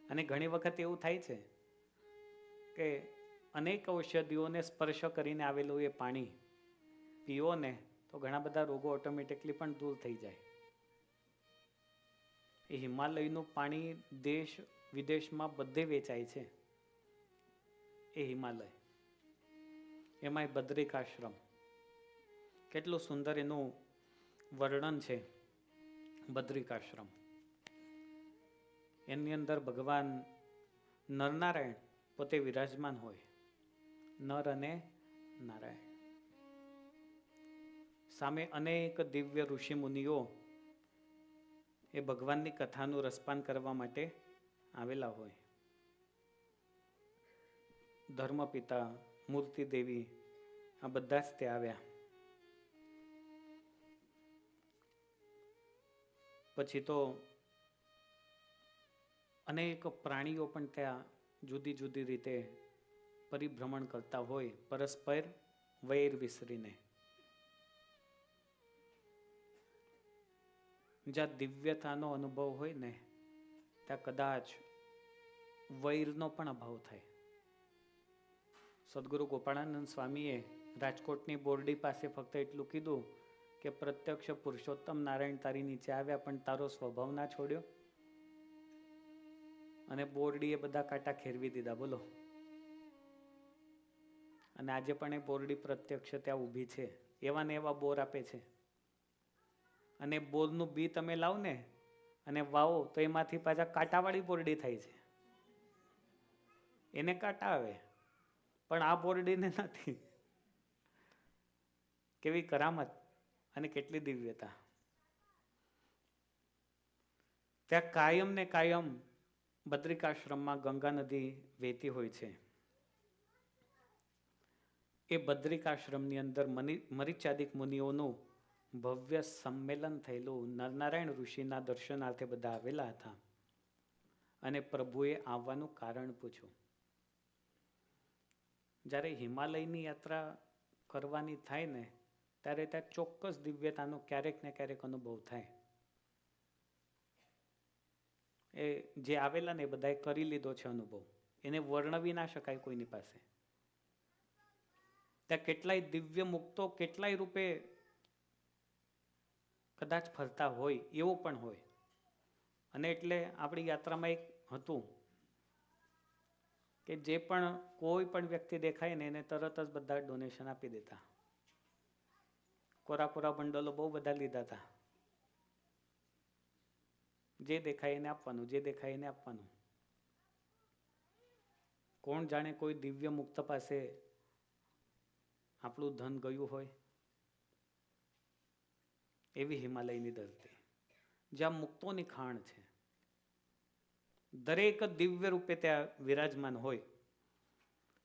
અને ઘણી વખત એવું થાય છે કે અનેક ઔષધિઓને સ્પર્શ કરીને આવેલું એ પાણી પીવો ને તો ઘણા બધા રોગો ઓટોમેટિકલી પણ દૂર થઈ જાય. એ હિમાલયનું પાણી દેશ વિદેશમાં બધે વેચાય છે. એ હિમાલય, એમાંય બદ્રિકાશ્રમ, કેટલું સુંદર એનું વર્ણન છે. બદ્રિકાશ્રમ, એની અંદર ભગવાન નરનારાયણ પોતે વિરાજમાન હોય. નર અને નારાયણ, સામે અનેક દિવ્ય ઋષિ મુનિઓ એ ભગવાનની કથાનું રસપાન કરવા માટે આવેલા હોય. ધર્મપિતા, મૂર્તિ દેવી, આ બધા જ ત્યાં આવ્યા. પછી તો અનેક પ્રાણીઓ પણ ત્યાં જુદી જુદી રીતે પરિભ્રમણ કરતા હોય, પરસ્પર વૈર વિસરીને. જ્યાં દિવ્યતાનો અનુભવ હોય ને ત્યાં કદાચ વૈરનો પણ અભાવ થાય. સદગુરુ ગોપાળાનંદ સ્વામીએ રાજકોટની બોરડી પાસે ફક્ત એટલું કીધું કે પ્રત્યક્ષ પુરુષોત્તમ નારાયણ તારી નીચે આવ્યા પણ તારો સ્વભાવ ના છોડ્યો. અને બોરડીએ બધા કાંટા ખેરવી દીધા, બોલો. અને આજે પણ એ બોરડી પ્રત્યક્ષ ત્યાં ઊભી છે. એવા ને એવા બોર આપે છે. અને બોરનું બી તમે લાવ ને અને વાવો તો એમાંથી પાછા કાંટાવાળી બોરડી થાય છે. એને કાંટા આવે પણ આ બોરડીને નથી. કેવી કરામત અને કેટલી દિવ્યતા. ત્યાં કાયમ ને કાયમ બદ્રિકાશ્રમમાં ગંગા નદી વહેતી હોય છે. એ બદ્રિકાશ્રમની અંદર મરીચાદિક મુનિઓનું ભવ્ય સંમેલન થયેલું. નરનારાયણ ઋષિના દર્શનાર્થે બધા આવેલા હતા અને પ્રભુએ આવવાનું કારણ પૂછ્યું. જ્યારે હિમાલયની યાત્રા કરવાની થાય ને ત્યારે ત્યાં ચોક્કસ દિવ્યતાનો ક્યારેક ને ક્યારેક અનુભવ થાય. એ જે આવેલા ને એ બધાએ કરી લીધો છે અનુભવ, એને વર્ણવી ના શકાય કોઈની પાસે. ત્યાં કેટલાય દિવ્ય મુક્તો કેટલાય રૂપે કદાચ ફરતા હોય, એવું પણ હોય. અને એટલે આપણી યાત્રામાં એક હતું કે જે પણ કોઈ પણ વ્યક્તિ દેખાય ને એને તરત જ બધા ડોનેશન આપી દેતા. કોરા કોરા બંડલો બહુ બધા લીધા હતા. જે દેખાય એને આપવાનું, જે દેખાય એને આપવાનું. કોણ જાણે કોઈ દિવ્ય મુક્ત પાસે આપણું ધન ગયું હોય. એવી હિમાલયની ધરતી જ્યાં મુક્તોની ખાણ છે. દરેક દિવ્ય રૂપે ત્યાં વિરાજમાન હોય.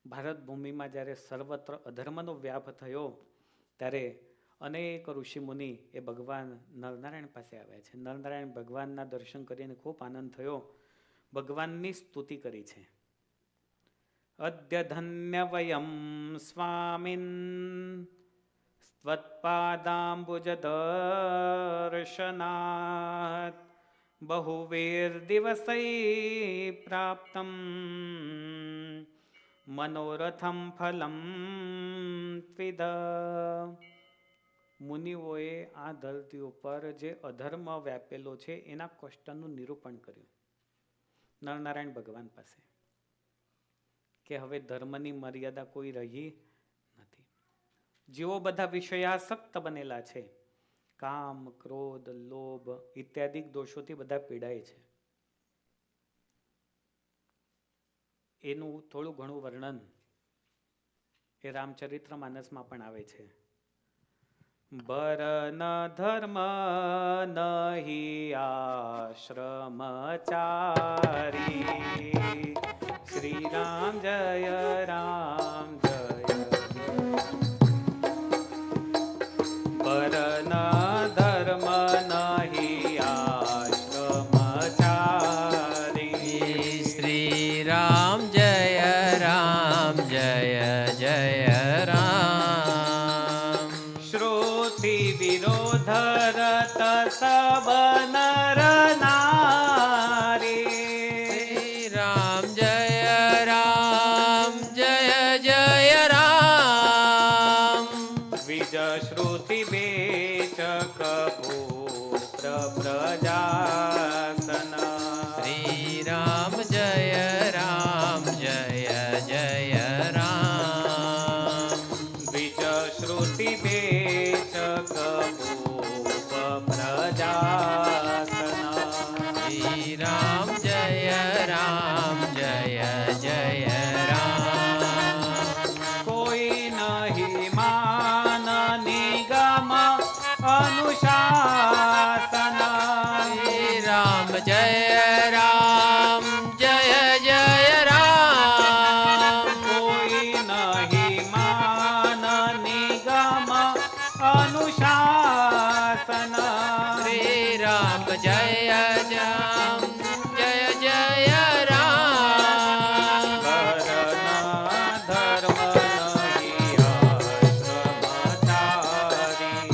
ભારત ભૂમિમાં જ્યારે સર્વત્ર અધર્મનો વ્યાપ થયો ત્યારે અનેક ઋષિ મુનિ એ ભગવાન નરનારાયણ પાસે આવ્યા છે. નરનારાયણ ભગવાનના દર્શન કરીને ખૂબ આનંદ થયો, ભગવાનની સ્તુતિ કરી છે. અદ્ય ધન્ય વયમ સ્વામિન સ્ત્વત્પાદાંબુજ દર્શનાત બહુવીર દિવસૈ પ્રાપ્તમ મનોરથમ ફલમ ત્વિદ. મુનિઓએ આ ધરતી ઉપર જે અધર્મ વ્યાપેલો છે એના કષ્ટનું નિરૂપણ કર્યું નરનારાયણ ભગવાન પાસે. કે હવે ધર્મની મર્યાદા કોઈ રહી નથી. જેઓ બધા વિષયાસક્ત બનેલા છે, કામ, ક્રોધ, લોભ ઇત્યાદિ દોષોથી બધા પીડાય છે. એનું થોડું ઘણું વર્ણન એ રામચરિત્ર માનસમાં પણ આવે છે. બરન ધર્મ નહી આશ્રમચારી, શ્રી રામ જય રામ જય બરન ધર્મ નહી આશ્રમચારી, શ્રી રામ જય રામ જય જય રામ. શ્રુતિ વિરોધરત સબ નર નારી, શ્રી રામ જય રામ જય જય રામ. વિજ શ્રુતિ બેચક ભૂપ્ર પ્રજાસન, શ્રી રામ જય રામ જય જય રામ. વિજ શ્રુતિ બેચક ભૂપ પ્રજાસન, શ્રી રામ જય રામ જય જય રામ. કોઈ નહીં માન નિગમ અનુશાસન, શ્રી રામ જય રામ જય જય રામ. કોઈ નહીં માન નિગમ અનુશાસન, શ્રી રામ જય રામ જય જય રામ. વરણ ધર્મ નહીં આશ્રમચારી,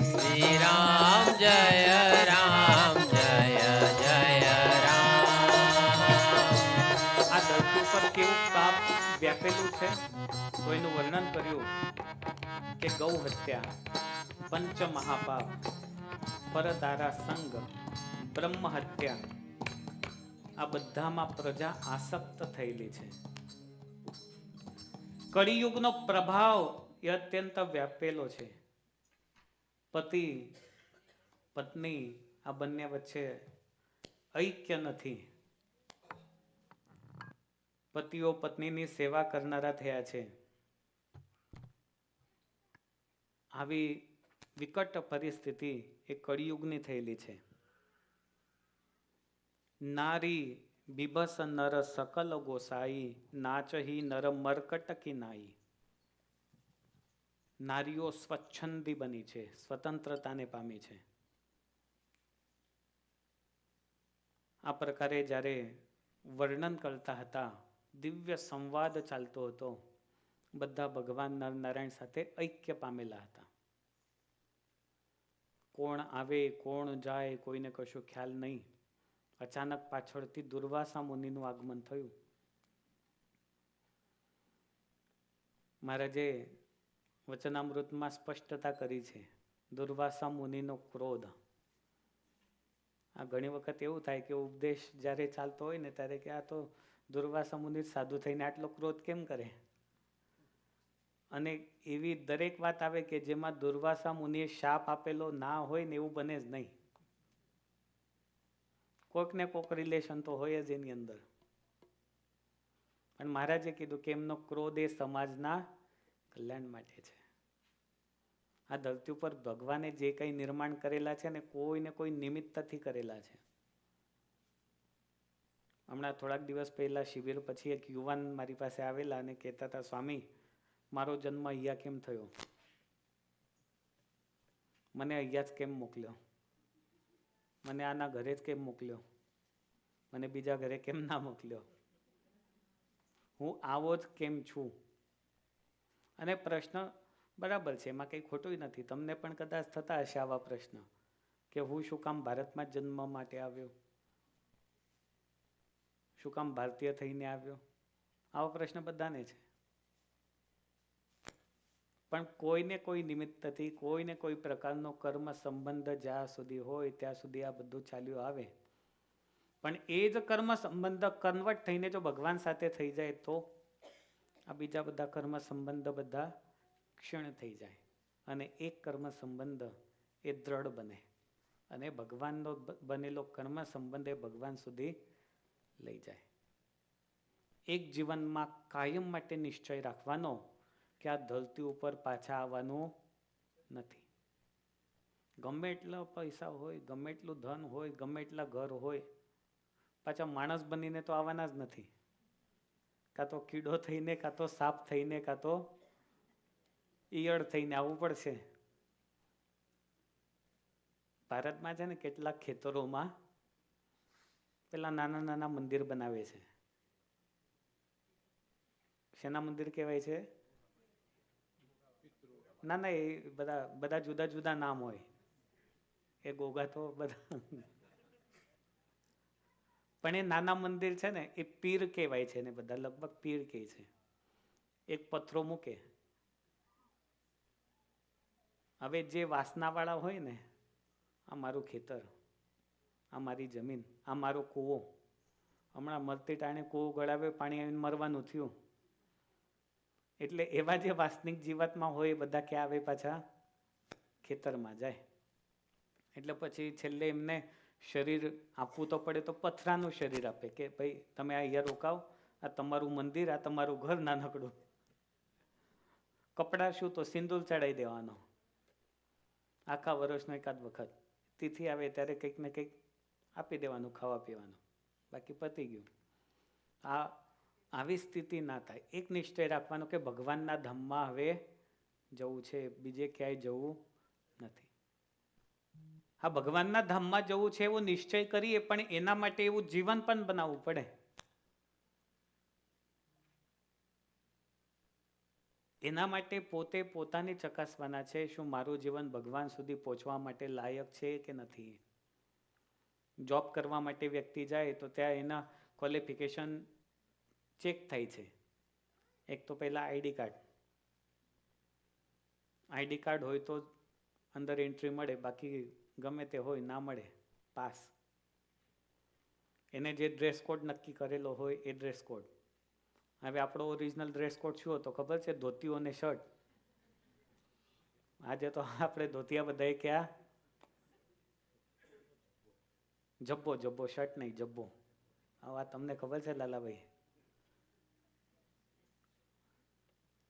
શ્રી રામ જય રામ જય જય રામ. આ ધરતી પર કેવું પાપ વ્યાપેલું છે તો એનું વર્ણન કર્યું કે ગૌ હત્યા, પંચ મહાપાપ, પરદારા સંગ, બ્રહ્મ હત્યા, આ બધામાં પ્રજા આસક્ત થયેલી છે. કળિયુગનો પ્રભાવ એ અત્યંત વ્યાપેલો છે. પતિ પત્ની આ બંને વચ્ચે ઐક્ય નથી. પતિઓ પત્નીની સેવા કરનારા થયા છે. આવી વિકટ પરિસ્થિતિ એ કળિયુગની થયેલી છે. નારી બિભસ નર સકલ ગોસાઈ, નાચહી નર મરકટ કી નાઈ. નારીઓ સ્વચ્છંદી બની છે, સ્વતંત્રતાને પામી છે. આ પ્રકારે જ્યારે વર્ણન કરતા હતા, દિવ્ય સંવાદ ચાલતો હતો. બધા ભગવાન નરનારાયણ સાથે ઐક્ય પામેલા હતા. કોણ આવે કોણ જાય કોઈને કશું ખ્યાલ નહીં. અચાનક પાછળથી દુર્વાસા મુનિનું આગમન થયું. મહારાજે વચનામૃતમાં સ્પષ્ટતા કરી છે. દુર્વાસા મુનિનો ક્રોધ. આ ઘણી વખત એવું થાય કે ઉપદેશ જ્યારે ચાલતો હોય ને ત્યારે કે આ તો દુર્વાસા મુનિ સાધુ થઈને આટલો ક્રોધ કેમ કરે. અને એવી દરેક વાત આવે કે જેમાં દુર્વાસા મુનિએ શાપ આપેલો ના હોય ને એવું બને જ નહીં. કોઈક ને કોઈક રિલેશન તો હોય જ એની અંદર. પણ મહારાજે કીધું કે એમનો ક્રોધ એ સમાજના કલ્યાણ માટે છે. આ ધરતી ઉપર ભગવાને જે કંઈ નિર્માણ કરેલા છે ને કોઈને કોઈ નિમિત્તથી કરેલા છે. હમણાં થોડાક દિવસ પહેલા શિબિર પછી એક યુવાન મારી પાસે આવેલા અને કહેતા હતા, સ્વામી મારો જન્મ અહીંયા કેમ થયો, મને અહીંયા જ કેમ મોકલ્યો, મને આના ઘરે જ કેમ મોકલ્યો, મને બીજા ઘરે કેમ ના મોકલ્યો, હું આવો જ કેમ છું. અને પ્રશ્ન બરાબર છે, એમાં કંઈ ખોટું નથી. તમને પણ કદાચ થતા હશે આવા પ્રશ્ન કે હું શું કામ ભારતમાં જન્મ માટે આવ્યો, શું કામ ભારતીય થઈને આવ્યો. આવો પ્રશ્ન બધાને છે. પણ કોઈને કોઈ નિમિત્તથી કોઈને કોઈ પ્રકારનો કર્મ સંબંધ જ્યાં સુધી હોય ત્યાં સુધી આ બધું ચાલ્યું આવે. પણ એ જ કર્મ સંબંધ કન્વર્ટ થઈને જો ભગવાન સાથે થઈ જાય તો આ બીજા બધા કર્મ સંબંધ બધા ક્ષીણ થઈ જાય અને એક કર્મ સંબંધ એ દ્રઢ બને અને ભગવાનનો બનેલો કર્મ સંબંધ એ ભગવાન સુધી લઈ જાય. એક જીવનમાં કાયમ માટે નિશ્ચય રાખવાનો કે આ ધરતી ઉપર પાછા આવવાનું નથી. ગમે એટલા પૈસા હોય, ગમે એટલું ધન હોય, ગમે એટલા ઘર હોય, પાછા માણસ બનીને તો આવવાના જ નથી. કાં તો કીડો થઈને, કાં તો સાપ થઈને, કાં તો ઈયળ થઈને આવવું પડશે. ભારતમાં છે ને કેટલાક ખેતરોમાં પેલા નાના નાના મંદિર બનાવે છે. શેના મંદિર કહેવાય છે? ના ના, એ બધા જુદા જુદા નામ હોય. એ ગોગા તો બધા પણ એ નાના મંદિર છે ને એ પીર કહેવાય છે ને બધા લગભગ પીર કહે છે. એક પથરો મૂકે. હવે જે વાસનાવાળા હોય ને, આ મારું ખેતર, આ મારી જમીન, આ મારો કૂવો, હમણાં મરતી ટાણે કૂવો ગળાવે, પાણી આવીને મરવાનું થયું. એટલે એવા જે વાસ્તવિક જીવાતમાં હોય એ બધા ક્યાં આવે? પાછા ખેતરમાં જાય. એટલે પછી છેલ્લે એમને શરીર આપવું તો પડે, તો પથરાનું શરીર આપે કે ભાઈ તમે અહીંયા રોકાવ, આ તમારું મંદિર, આ તમારું ઘર નાનકડું. કપડાં શું તો સિંદૂર ચડાવી દેવાનો આખા વર્ષનો એકાદ વખત. તિથિ આવે ત્યારે કંઈક ને કંઈક આપી દેવાનું, ખાવા પીવાનું, બાકી પતી ગયું. આવી સ્થિતિ ના થાય. એક નિશ્ચય રાખવાનો કે ભગવાનના ધામમાં હવે જવું છે, બીજે ક્યાંય જવું નથી. હા, ભગવાનના ધામમાં જવું છે એવો નિશ્ચય કરીએ, પણ એના માટે એવું જીવન પણ બનાવવું પડે. એના માટે પોતે પોતાને ચકાસવાના છે, શું મારું જીવન ભગવાન સુધી પહોંચવા માટે લાયક છે કે નથી. જોબ કરવા માટે વ્યક્તિ જાય તો ત્યાં એના ક્વોલિફિકેશન ચેક થાય છે. એક તો પહેલાં આઈડી કાર્ડ હોય તો અંદર એન્ટ્રી મળે, બાકી ગમે તે હોય ના મળે, પાસ. એને જે ડ્રેસ કોડ નક્કી કરેલો હોય એ ડ્રેસ કોડ. હવે આપણો ઓરિજિનલ ડ્રેસ કોડ શું હતો ખબર છે? ધોતીઓ અને શર્ટ. આજે તો આપણે ધોતિયા બધાએ ક્યાં જબ્બો, શર્ટ નહીં જબ્બો. આ વાત તમને ખબર છે લાલાભાઈ?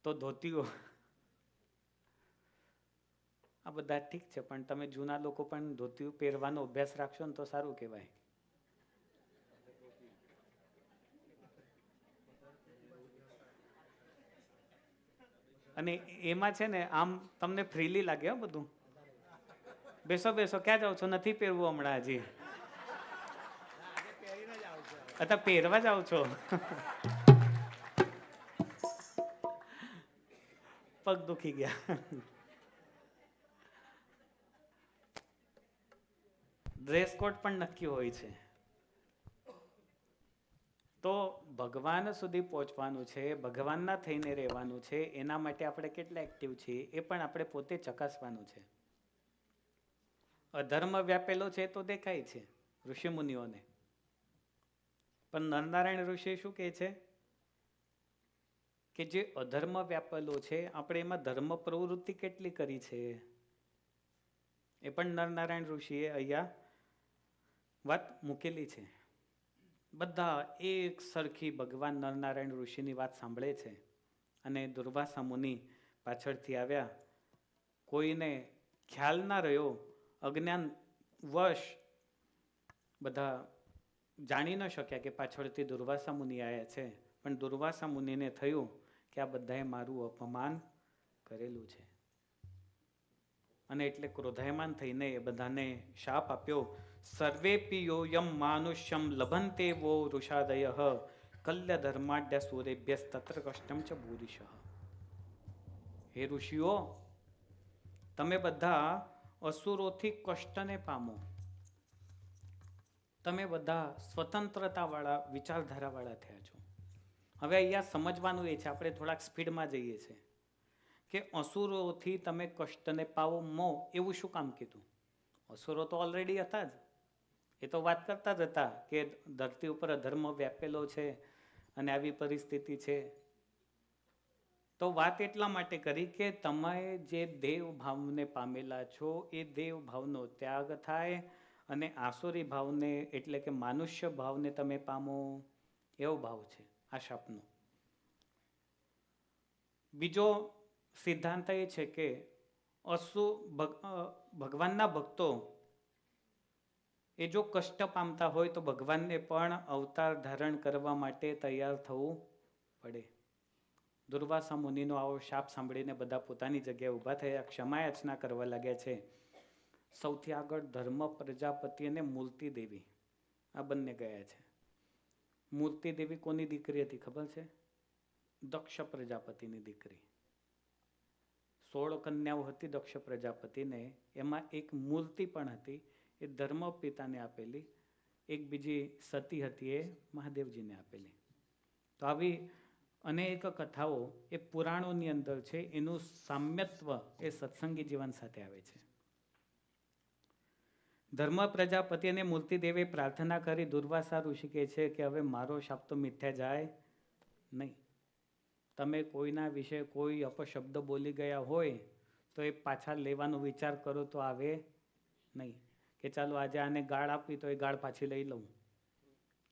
તો ધોતીઓ આ બધા ઠીક છે, પણ તમે જૂના લોકો પણ ધોતીઓ પહેરવાનો અભ્યાસ રાખશો ને તો સારું કહેવાય. અને એમાં છે ને આમ તમને ફ્રીલી લાગે હો બધું. બેસો ક્યાં જાવ છો? નથી પહેરવું હમણાં હજી. અથવા પહેરવા જાવ છો? પગ દુખી ગયા. ડ્રેસ કોડ પણ નક્કી હોય છે. તો ભગવાન સુધી પહોંચવાનું છે, ભગવાનના થઈને રહેવાનું છે, એના માટે આપણે કેટલા એક્ટિવ છીએ એ પણ આપણે પોતે ચકાસવાનું છે. અધર્મ વ્યાપેલો છે તો દેખાય છે ઋષિ મુનિઓને, પણ નરનારાયણ ઋષિ શું કહે છે કે જે અધર્મ વ્યાપેલો છે આપણે એમાં ધર્મ પ્રવૃત્તિ કેટલી કરી છે એ પણ નરનારાયણ ઋષિએ અહીંયા વાત મૂકેલી છે. બધા એક સરખી ભગવાન નરનારાયણ ઋષિની વાત સાંભળે છે અને દુર્વાસા મુનિ પાછળથી આવ્યા. કોઈને ખ્યાલ ના રહ્યો, અજ્ઞાન વશ બધા જાણી ન શક્યા કે પાછળથી દુર્વાસા મુનિ આવ્યા છે. પણ દુર્વાસા મુનિને થયું કે આ બધાએ મારું અપમાન કરેલું છે અને એટલે ક્રોધાયમાન થઈને એ બધાને શાપ આપ્યો. સર્વેપી યોયમ માનુષ્યમ લભંતે વો ઋષાદયઃ કલ્ય ધર્માઢ્ય સૂરેભ્ય તત્ર કષ્ટમ ચ ભૂરિશ. હે ઋષિઓ, તમે બધા અસુરોથી કષ્ટને પામો. તમે બધા સ્વતંત્રતાવાળા વિચારધારાવાળા થયા છો. હવે અહીંયા સમજવાનું એ છે, આપણે થોડાક સ્પીડમાં જઈએ છીએ કે અસુરોથી તમે કષ્ટને પાવો મો એવું શું કામ કીધું? અસુરો તો ઓલરેડી હતા જ. એ તો વાત કરતા જ હતા કે ધરતી ઉપર અધર્મ વ્યાપેલો છે અને આવી પરિસ્થિતિ છે. તો વાત એટલા માટે કરી કે તમે જે દેવ ભાવને પામેલા છો એ દેવ ભાવનો ત્યાગ થાય અને આસુરી ભાવને એટલે કે માનુષ્ય ભાવને તમે પામો, એવો ભાવ છે આ શાપનો. બીજો સિદ્ધાંત એ છે કે ભગવાનના ભક્તો એ જો કષ્ટ પામતા હોય તો ભગવાનને પણ અવતાર ધારણ કરવા માટે તૈયાર થવું પડે. દુર્વાસા મુનિનો આવો શાપ સાંભળીને બધા પોતાની જગ્યાએ ઊભા થયા, ક્ષમા યાચના કરવા લાગ્યા છે. સૌથી આગળ ધર્મ પ્રજાપતિ અને મૂર્તિ દેવી આ બંને ગયા છે. મૂર્તિ દેવી કોની દીકરી હતી ખબર છે? દક્ષ પ્રજાપતિની દીકરી. 16 કન્યાઓ હતી દક્ષ પ્રજાપતિને, એમાં એક મૂર્તિ પણ હતી, એ ધર્મ પિતાને આપેલી. એક બીજી સતી હતી, એ મહાદેવજીને આપેલી. તો આવી અનેક કથાઓ એ પુરાણોની અંદર છે. એનું સામ્યત્વ એ સત્સંગી જીવન સાથે આવે છે. ધર્મ પ્રજાપતિ અને મૂર્તિ દેવે પ્રાર્થના કરી દુર્વાસા ઋષિ કહે છે કે હવે મારો શાપ તો મિથ્યા જાય નહીં. તમે કોઈના વિશે કોઈ અપશબ્દ બોલી ગયા હોય તો એ પાછા લેવાનો વિચાર કરો તો આવે નહીં. કે ચાલો આજે આને ગાળ આપી તો એ ગાળ પાછી લઈ લઉં,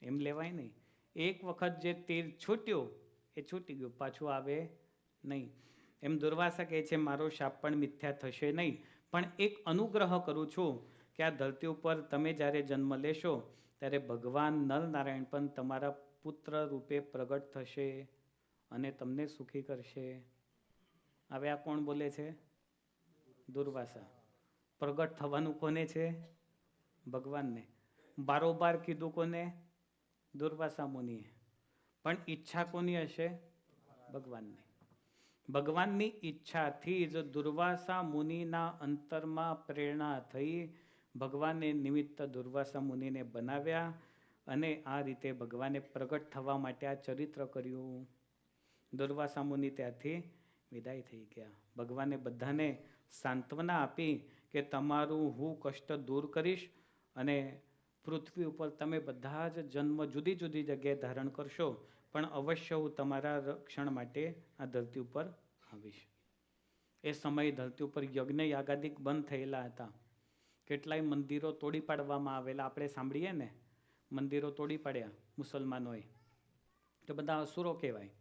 એમ લેવાય નહીં. એક વખત જે તીર છૂટ્યું એ છૂટી ગયું, પાછું આવે નહીં. એમ દુર્વાસા કહે છે મારો શાપ પણ મિથ્યા થશે નહીં, પણ એક અનુગ્રહ કરું છું કે આ ધરતી ઉપર તમે જ્યારે જન્મ લેશો ત્યારે ભગવાન નરનારાયણ પણ તમારા પુત્ર રૂપે પ્રગટ થશે અને તમને સુખી કરશે. હવે આ કોણ બોલે છે? દુર્વાસા. પ્રગટ થવાનું કોને છે? ભગવાનને. બારોબાર કીધું કોને? દુર્વાસા મુનિએ. પણ ઈચ્છા કોની હશે? ભગવાનની. ભગવાનની ઈચ્છાથી જ દુર્વાસા મુનિના અંતરમાં પ્રેરણા થઈ. ભગવાને નિમિત્ત દુર્વાસા મુનિને બનાવ્યા અને આ રીતે ભગવાને પ્રગટ થવા માટે આ ચરિત્ર કર્યું. દુર્વાસા મુનિ ત્યાંથી વિદાય થઈ ગયા. ભગવાને બધાને સાંત્વના આપી કે તમારું હું કષ્ટ દૂર કરીશ અને પૃથ્વી ઉપર તમે બધા જ જન્મ જુદી જુદી જગ્યાએ ધારણ કરશો, પણ અવશ્ય હું તમારા રક્ષણ માટે આ ધરતી ઉપર આવીશ. એ સમયે ધરતી ઉપર યજ્ઞ યાગાદિક બંધ થયેલા હતા. કેટલાય મંદિરો તોડી પાડવામાં આવેલા. આપણે સાંભળીએ ને, મંદિરો તોડી પાડ્યા મુસલમાનોએ, તો બધા અસુરો કહેવાય.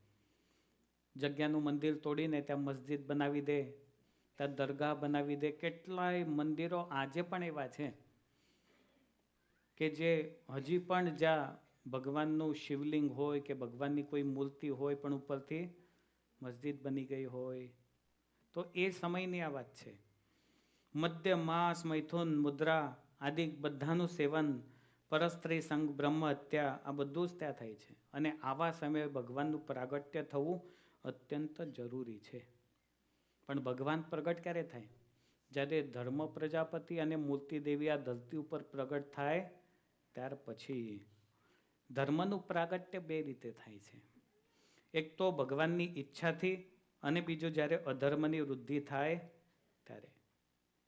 જગ્યાનું મંદિર તોડીને ત્યાં મસ્જિદ બનાવી દે, ત્યાં દરગાહ બનાવી દે. કેટલાય મંદિરો આજે પણ એવા છે કે જે હજી પણ જ્યાં ભગવાનનું શિવલિંગ હોય કે ભગવાનની કોઈ મૂર્તિ હોય પણ ઉપરથી મસ્જિદ બની ગઈ હોય. તો એ સમયની આ વાત છે. મદ્ય, માંસ, મૈથુન, મુદ્રા આદિ બધાનું સેવન, પરસ્ત્રી સંગ, બ્રહ્મ હત્યા, આ બધું જ ત્યાં થાય છે. અને આવા સમયે ભગવાનનું પ્રાગટ્ય થવું અત્યંત જરૂરી છે. પણ ભગવાન પ્રગટ ક્યારે થાય? જ્યારે ધર્મ પ્રજાપતિ અને મૂર્તિ દેવી આ ધરતી ઉપર પ્રગટ થાય ત્યાર પછી. ધર્મનું પ્રાગટ્ય બે રીતે થાય છે. એક તો ભગવાનની ઈચ્છાથી અને બીજું જ્યારે અધર્મની વૃદ્ધિ થાય ત્યારે.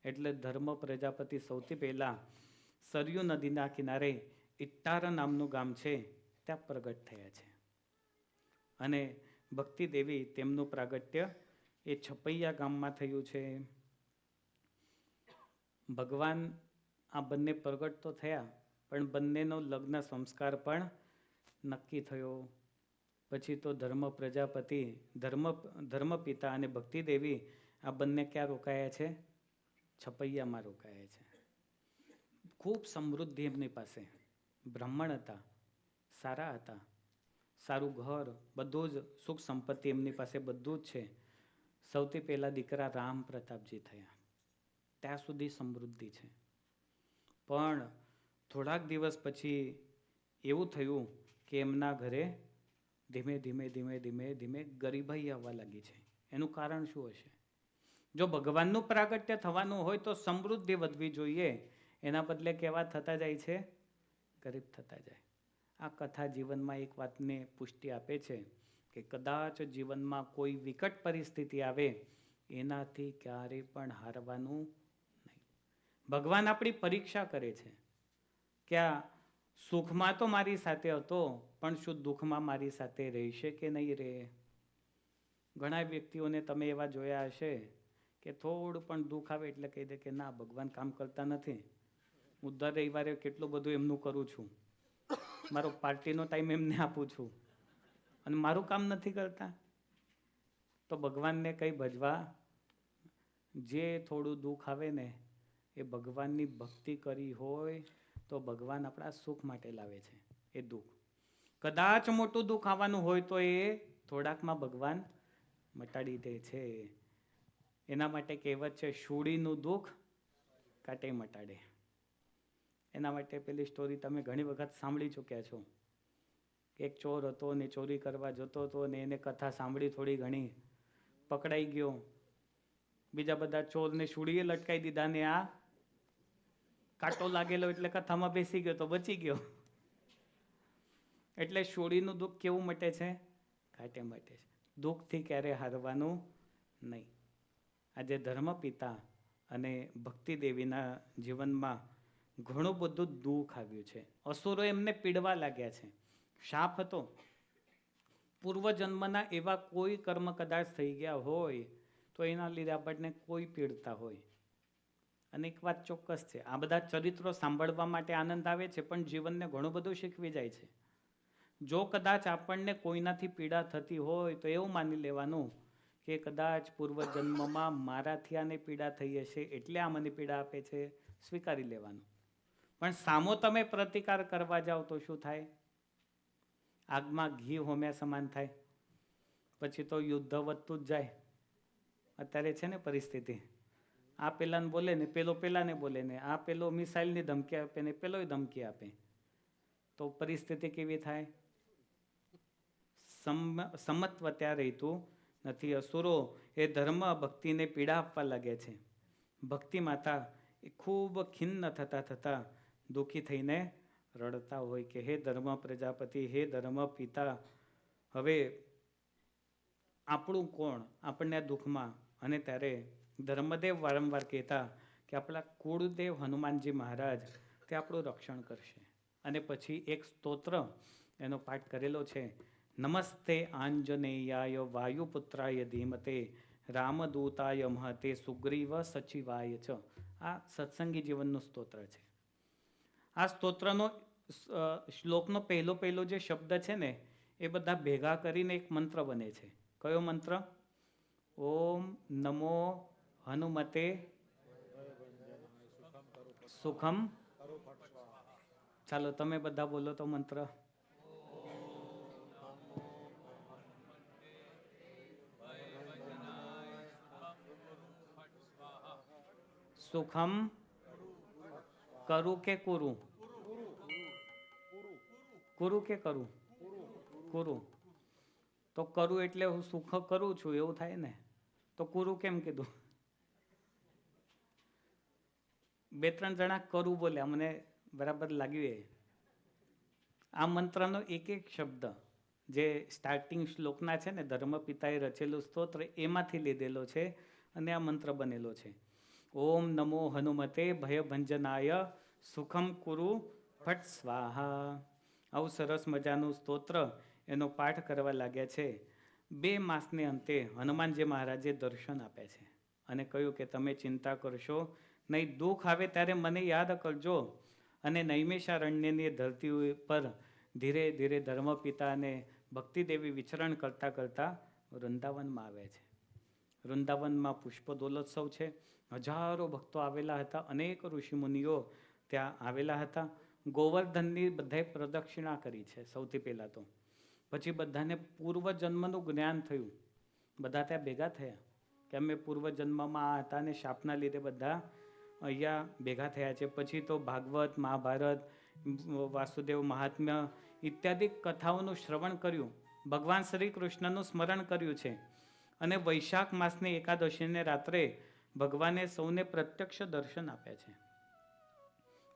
એટલે ધર્મ પ્રજાપતિ સૌથી પહેલા સરયુ નદીના કિનારે ઇટ્ટાર નામનું ગામ છે ત્યાં પ્રગટ થયા છે. અને ભક્તિ દેવી તેમનું પ્રાગટ્ય એ છપૈયા ગામમાં થયું છે. ભગવાન આ બંને પ્રગટ તો થયા, પણ બંનેનો લગ્ન સંસ્કાર પણ નક્કી થયો. પછી તો ધર્મ પ્રજાપતિ, ધર્મપિતા અને ભક્તિ દેવી આ બંને ક્યાં રોકાયા છે? છપૈયામાં રોકાયા છે. ખૂબ સમૃદ્ધિ એમની પાસે. બ્રાહ્મણ હતા, સારા હતા, સારું ઘર, બધું જ સુખ સંપત્તિ એમની પાસે બધું જ છે. સૌથી પહેલા દીકરા રામ પ્રતાપજી થયા. ત્યાં સુધી સમૃદ્ધિ છે. પણ થોડાક દિવસ પછી એવું થયું કે એમના ઘરે ધીમે ધીમે ધીમે ધીમે ધીમે ગરીબાઈ આવવા લાગી છે. એનું કારણ શું હશે? જો ભગવાનનું પ્રાગટ્ય થવાનું હોય તો સમૃદ્ધિ વધવી જોઈએ, એના બદલે કેવા થતા જાય છે? ગરીબ થતા જાય. આ કથા જીવનમાં એક વાતને પુષ્ટિ આપે છે કે કદાચ જીવનમાં કોઈ વિકટ પરિસ્થિતિ આવે એનાથી ક્યારેય પણ હારવાનું નહીં. ભગવાન આપણી પરીક્ષા કરે છે કે આ સુખમાં તો મારી સાથે હતો, પણ શું દુઃખમાં મારી સાથે રહેશે કે નહીં રહે? ઘણા વ્યક્તિઓને તમે એવા જોયા હશે કે થોડું પણ દુઃખ આવે એટલે કહી દે કે ના ભગવાન કામ કરતા નથી. હું દર રવિવારે કેટલું બધું એમનું કરું છું, મારો પાર્ટીનો ટાઈમ એમને આપું છું અને મારું કામ નથી કરતા. તો ભગવાનને કંઈ ભજવા, જે થોડું દુઃખ આવે ને એ ભગવાનની ભક્તિ કરી હોય તો ભગવાન આપણા સુખ માટે લાવે છે એ દુઃખ. કદાચ મોટું દુઃખ આવવાનું હોય તો એ થોડાકમાં ભગવાન મટાડી દે છે. એના માટે કહેવત છે, શૂળીનું દુઃખ કાંટે મટાડે. એના માટે પેલી સ્ટોરી તમે ઘણી વખત સાંભળી ચૂક્યા છો. એક ચોર હતો ને ચોરી કરવા જતો હતો ને એને કથા સાંભળી થોડી ઘણી, પકડાઈ ગયો. બીજા બધા ચોરને શૂળીએ લટકાઈ દીધા ને આ કાંટો લાગેલો એટલે કથામાં બેસી ગયો તો બચી ગયો. એટલે શૂળીનું દુઃખ કેવું મટે છે? કાંટે મટે છે. દુઃખથી ક્યારે હારવાનું નહીં. આજે ધર્મ પિતા અને ભક્તિ દેવીના જીવનમાં ઘણું બધું દુઃખ આવ્યું છે. અસુરો એમને પીડવા લાગ્યા છે. શાપ હતો. પૂર્વજન્મના એવા કોઈ કર્મ કદાચ થઈ ગયા હોય તો એના લીધે આપણને કોઈ પીડતા હોય. અને એક વાત ચોક્કસ છે, આ બધા ચરિત્રો સાંભળવા માટે આનંદ આવે છે પણ જીવનને ઘણું બધું શીખવી જાય છે. જો કદાચ આપણને કોઈનાથી પીડા થતી હોય તો એવું માની લેવાનું કે કદાચ પૂર્વજન્મમાં મારાથી આને પીડા થઈ હશે એટલે આ મને પીડા આપે છે, સ્વીકારી લેવાનું. પણ સામો તમે પ્રતિકાર કરવા જાઓ તો શું થાય? આગમાં ઘી હોમ્યા સમાન થાય. પછી તો યુદ્ધ વધતું જ જાય. અત્યારે છે ને પરિસ્થિતિ, આ પેલાને બોલે ને પેલો પેલાને બોલે ને આ પેલો મિસાઇલની ધમકી આપે ને પેલોય ધમકી આપે. તો પરિસ્થિતિ કેવી થાય? સમત્વ ત્યાં રહેતું નથી. અસુરો એ ધર્મ ભક્તિને પીડા આપવા લાગે છે. ભક્તિ માતા એ ખૂબ ખિન્ન થતા દુઃખી થઈને રડતા હોય કે હે ધર્મ પ્રજાપતિ, હે ધર્મ પિતા, હવે આપણું કોણ આપણને આ દુઃખમાં? અને ત્યારે ધર્મદેવ વારંવાર કહેતા કે આપણા કુળદેવ હનુમાનજી મહારાજ તે આપણું રક્ષણ કરશે. અને પછી એક સ્તોત્ર એનો પાઠ કરેલો છે, નમસ્તે આંજનેયાય વાયુપુત્રાય ધીમતે રામદૂતાય મહતે સુગ્રીવ સચિવાય ચ. આ સત્સંગી જીવનનું સ્તોત્ર છે. આ સ્તોત્રનો શ્લોકનો પહેલો જે શબ્દ છે ને એ બધા ભેગા કરીને એક મંત્ર બને છે. કયો મંત્ર? ઓમ નમો હનુમતે સુખમ. ચાલો તમે બધા બોલો તો મંત્ર. સુખમ કરું કે કુરું? કુરું કે કરું? કુરું. તો કરું એટલે હું સુખ કરું છું એવું થાય ને, તો કુરું કેમ કીધું? બે ત્રણ જણા કરું બોલ્યા, મને બરાબર લાગ્યું. આ મંત્રનો એક એક શબ્દ જે સ્ટાર્ટિંગ શ્લોકના છે ને, ધર્મ પિતાએ રચેલું સ્તોત્ર એમાંથી લીધેલો છે અને આ મંત્ર બનેલો છે. ઓમ નમો હનુમતે ભયભંજનાય સુખમ કુરુ ફટ સ્વાહા. આવું સરસ મજાનું સ્તોત્ર એનો પાઠ કરવા લાગ્યા છે. 2 માસને અંતે હનુમાનજી મહારાજે દર્શન આપ્યા છે અને કહ્યું કે તમે ચિંતા કરશો નહીં, દુઃખ આવે ત્યારે મને યાદ કરજો. અને નૈમિષારણ્યની ધરતી પર ધીરે ધીરે ધર્મપિતા અને ભક્તિદેવી વિચરણ કરતાં કરતાં વૃંદાવનમાં આવે છે. વૃંદાવનમાં પુષ્પ દોલોત્સવ છે. હજારો ભક્તો આવેલા હતા. અનેક ઋષિમુનિઓ ત્યાં આવેલા હતા. ગોવર્ધનની બધાએ પ્રદક્ષિણા કરી છે સૌથી પહેલાં તો. પછી બધાને પૂર્વજન્મનું જ્ઞાન થયું. બધા ત્યાં ભેગા થયા કે અમે પૂર્વજન્મમાં આ હતા ને શાપના લીધે બધા અહીંયા ભેગા થયા છે. પછી તો ભાગવત, મહાભારત, વાસુદેવ મહાત્મ્ય ઇત્યાદિ કથાઓનું શ્રવણ કર્યું. ભગવાન શ્રી કૃષ્ણનું સ્મરણ કર્યું છે. અને વૈશાખ માસની એકાદશીને રાત્રે ભગવાને સૌને પ્રત્યક્ષ દર્શન આપ્યા છે.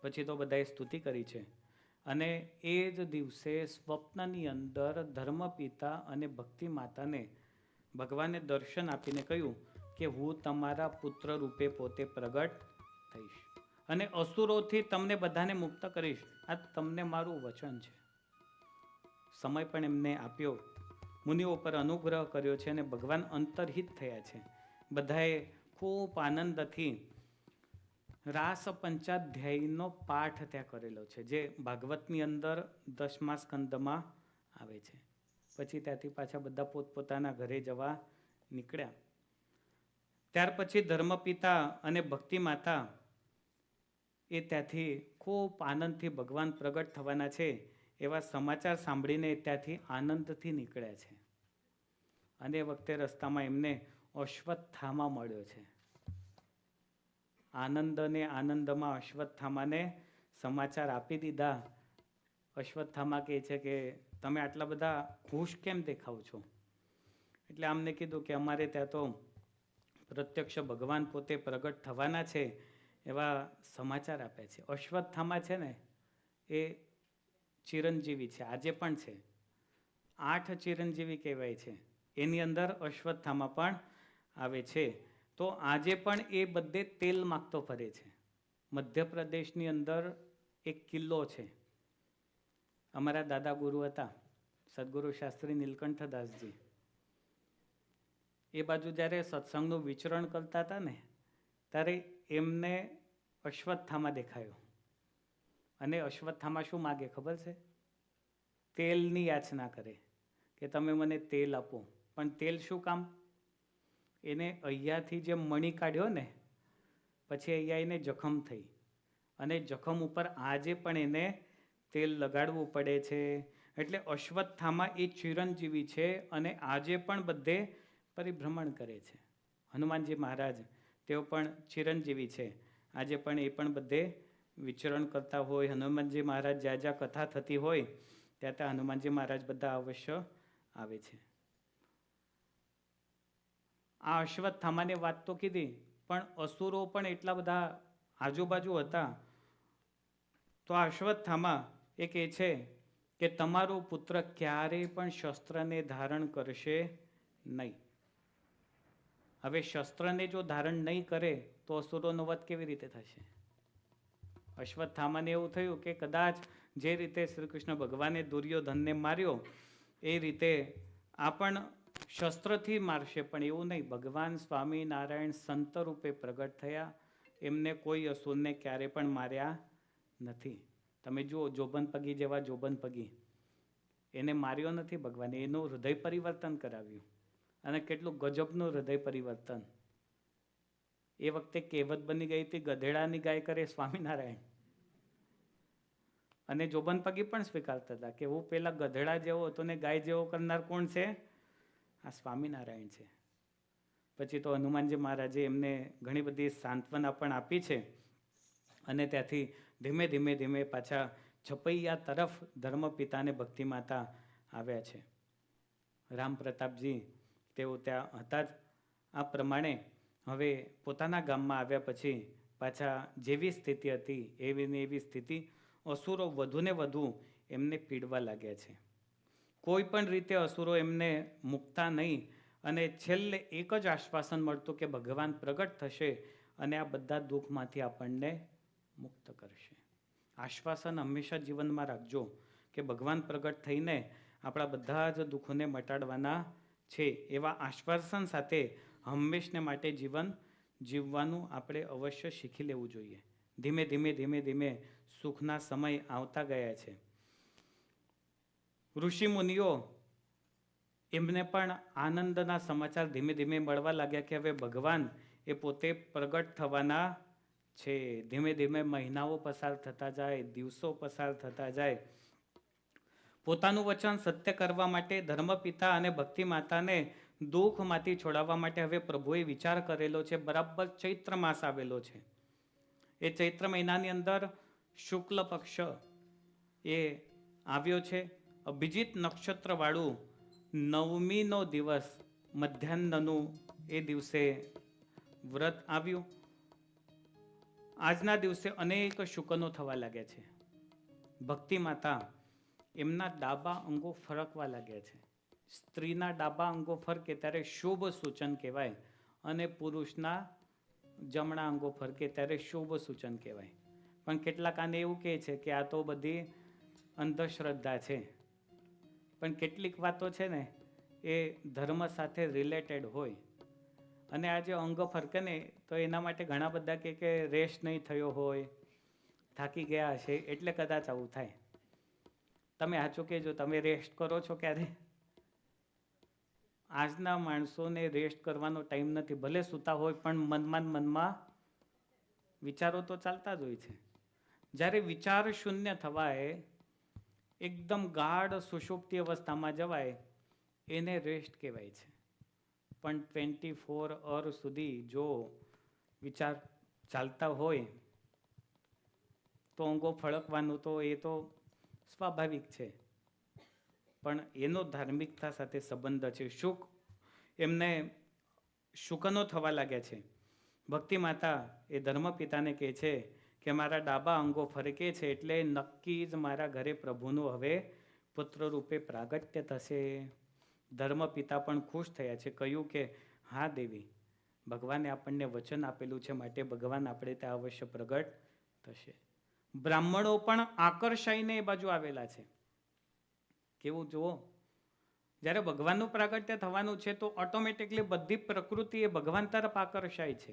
પછી તો બધાએ સ્તુતિ કરી છે. અને એ જ દિવસે સ્વપ્નની અંદર ધર્મપિતા અને ભક્તિ માતાને ભગવાને દર્શન આપીને કહ્યું કે હું તમારા પુત્ર રૂપે પોતે પ્રગટ થઈશ અને અસુરોથી તમને બધાને મુક્ત કરીશ. આ તમને મારું વચન છે. સમય પણ એમને આપ્યો. મુનિઓ પર અનુગ્રહ કર્યો છે અને ભગવાન અંતર્હિત થયા છે. બધાએ ખૂબ આનંદથી રાસ પંચાધ્યાયીનો પાઠ ત્યાં કરેલો છે, જે ભાગવતની અંદર 10મા સ્કંદમાં આવે છે. પછી ત્યાંથી પાછા બધા પોતપોતાના ઘરે જવા નીકળ્યા. ત્યાર પછી ધર્મપિતા અને ભક્તિ માતા એ ત્યાંથી ખૂબ આનંદથી ભગવાન પ્રગટ થવાના છે એવા સમાચાર સાંભળીને ત્યાંથી આનંદથી નીકળ્યા છે. અને એ વખતે રસ્તામાં એમને અશ્વત્થામા મળ્યો છે. આનંદને આનંદમાં અશ્વત્થામાને સમાચાર આપી દીધા. અશ્વત્થામા કહે છે કે તમે આટલા બધા ખુશ કેમ દેખાવ છો? એટલે આમને કીધું કે અમારે ત્યાં તો પ્રત્યક્ષ ભગવાન પોતે પ્રગટ થવાના છે એવા સમાચાર આપ્યા છે. અશ્વત્થામા છે ને એ ચિરંજીવી છે, આજે પણ છે. 8 ચિરંજીવી કહેવાય છે, એની અંદર અશ્વત્થામા પણ આવે છે. તો આજે પણ એ બધે તેલ માગતો ફરે છે. મધ્યપ્રદેશની અંદર એક કિલ્લો છે. અમારા દાદા ગુરુ હતા સદગુરુ શાસ્ત્રી નીલકંઠદાસજી. એ બાજુ જ્યારે સત્સંગનું વિચરણ કરતા હતા ને ત્યારે એમને અશ્વત્થામા દેખાયો. અને અશ્વત્થામા શું માગે ખબર છે? તેલની યાચના કરે કે તમે મને તેલ આપો. પણ તેલ શું કામ? એને અહીંયાથી જે મણી કાઢ્યો ને પછી અહીંયા એને જખમ થઈ, અને જખમ ઉપર આજે પણ એને તેલ લગાડવું પડે છે. એટલે અશ્વત્થામા એ ચિરંજીવી છે અને આજે પણ બધે પરિભ્રમણ કરે છે. હનુમાનજી મહારાજ તેઓ પણ ચિરંજીવી છે, આજે પણ એ પણ બધે વિચરણ કરતા હોય. હનુમાનજી મહારાજ જ્યાં જ્યાં કથા થતી હોય ત્યાં ત્યાં હનુમાનજી મહારાજ બધા અવશ્ય આવે છે. આ અશ્વત્થામાની વાત તો કીધી, પણ અસુરો પણ એટલા બધા આજુબાજુ હતા. તો આ અશ્વત્થામા એ કહે છે કે તમારો પુત્ર ક્યારેય પણ શસ્ત્રને ધારણ કરશે નહીં. હવે શસ્ત્રને જો ધારણ નહીં કરે તો અસુરોનો વધ કેવી રીતે થશે? અશ્વત્થામાને એવું થયું કે કદાચ જે રીતે શ્રી કૃષ્ણ ભગવાને દુર્યોધનને માર્યો એ રીતે આ પણ શસ્ત્રથી મારશે. પણ એવું નહીં, ભગવાન સ્વામિનારાયણ સંત રૂપે પ્રગટ થયા, એમને કોઈ અસુરને ક્યારે પણ માર્યા નથી. તમે જુઓ જોબનપગી જેવા જોબનપગી, એને માર્યો નથી ભગવાને, એનું હૃદય પરિવર્તન કરાવ્યું. અને કેટલું ગજબનું હૃદય પરિવર્તન! એ વખતે કહેવત બની ગઈ હતી ગધેડાની ગાય કરે સ્વામિનારાયણ. અને જોબનપગી પણ સ્વીકારતા હતા કે હું પેલા ગધેડા જેવો હતો ને ગાય જેવો કરનાર કોણ છે? આ સ્વામિનારાયણ છે. પછી તો હનુમાનજી મહારાજે એમને ઘણી બધી સાંત્વના પણ આપી છે. અને ત્યાંથી ધીમે ધીમે ધીમે પાછા છપૈયા તરફ ધર્મપિતા અને ભક્તિ માતા આવ્યા છે. રામ પ્રતાપજી તેઓ ત્યાં હતા જ. આ પ્રમાણે હવે પોતાના ગામમાં આવ્યા પછી પાછા જેવી સ્થિતિ હતી એવી ને એવી સ્થિતિ, અસુરો વધુને વધુ એમને પીડવા લાગ્યા છે. કોઈ પણ રીતે અસુરો એમને મુકતા નહીં. અને છેલ્લે એક જ આશ્વાસન મળતું કે ભગવાન પ્રગટ થશે અને આ બધા દુઃખમાંથી આપણને મુક્ત કરશે. આશ્વાસન હંમેશા જીવનમાં રાખજો કે ભગવાન પ્રગટ થઈને આપણા બધા જ દુઃખોને મટાડવાના છે. એવા આશ્વાસન સાથે હંમેશને માટે જીવન જીવવાનું આપણે અવશ્ય શીખી લેવું જોઈએ. ધીમે ધીમે ધીમે ધીમે સુખના સમય આવતા ગયા છે. ઋષિ મુનિઓ એમને પણ આનંદના સમાચાર ધીમે ધીમે મળવા લાગ્યા કે હવે ભગવાન એ પોતે પ્રગટ થવાના છે. ધીમે ધીમે મહિનાઓ પસાર થતા જાય, દિવસો પસાર થતા જાય. પોતાનું વચન સત્ય કરવા માટે ધર્મપિતા અને ભક્તિ માતાને દુઃખમાંથી છોડાવવા માટે હવે પ્રભુએ વિચાર કરેલો છે. બરાબર ચૈત્ર માસ આવેલો છે. એ ચૈત્ર મહિનાની અંદર શુક્લ પક્ષ એ આવ્યો છે. અભિજીત નક્ષત્રવાળું 9મીનો દિવસ મધ્યાહ્નનું એ દિવસે વ્રત આવ્યું. આજના દિવસે અનેક શુકનો થવા લાગ્યા છે. ભક્તિ માતા એમના ડાબા અંગો ફરકવા લાગ્યા છે. સ્ત્રીના ડાબા અંગો ફરકે ત્યારે શુભ સૂચન કહેવાય, અને પુરુષના જમણા અંગો ફરકે ત્યારે શુભ સૂચન કહેવાય. પણ કેટલાક આને એવું કહે છે કે આ તો બધી અંધશ્રદ્ધા છે. પણ કેટલીક વાતો છે ને એ ધર્મ સાથે રિલેટેડ હોય. અને આ જે અંગ ફરકે ને તો એના માટે ઘણા બધા કે રેસ્ટ નહીં થયો હોય, થાકી ગયા હશે એટલે કદાચ આવું થાય. તમે સાચું કહેજો, તમે રેસ્ટ કરો છો ક્યારે? આજના માણસોને રેસ્ટ કરવાનો ટાઈમ નથી. ભલે સૂતા હોય પણ મનમાં વિચારો તો ચાલતા જ હોય છે. જ્યારે વિચાર શૂન્ય થવાય, એકદમ ગાઢ સુષુપ્તિ અવસ્થામાં જવાય, એને રેસ્ટ કહેવાય છે. પણ 24 અવર સુધી જો વિચાર ચાલતા હોય તો અંગો ફળકવાનું તો એ તો સ્વાભાવિક છે. પણ એનો ધાર્મિકતા સાથે સંબંધ છે. એમને શુકનો થવા લાગ્યા છે. ભક્તિ માતા એ ધર્મપિતાને કહે છે કે મારા ડાબા અંગો ફરકે છે એટલે નક્કી જ મારા ઘરે પ્રભુનું હવે પુત્ર રૂપે પ્રાગટ્ય થશે. ધર્મપિતા પણ ખુશ થયા છે. કહ્યું કે હા દેવી, ભગવાને આપણને વચન આપેલું છે, માટે ભગવાન આપણે ત્યાં અવશ્ય પ્રગટ થશે. બ્રાહ્મણો પણ આકર્ષાઈને એ બાજુ આવેલા છે. કેવું જુઓ, જ્યારે ભગવાનનું પ્રાગટ્ય થવાનું છે તો ઓટોમેટિકલી બધી પ્રકૃતિ એ ભગવાન તરફ આકર્ષાય છે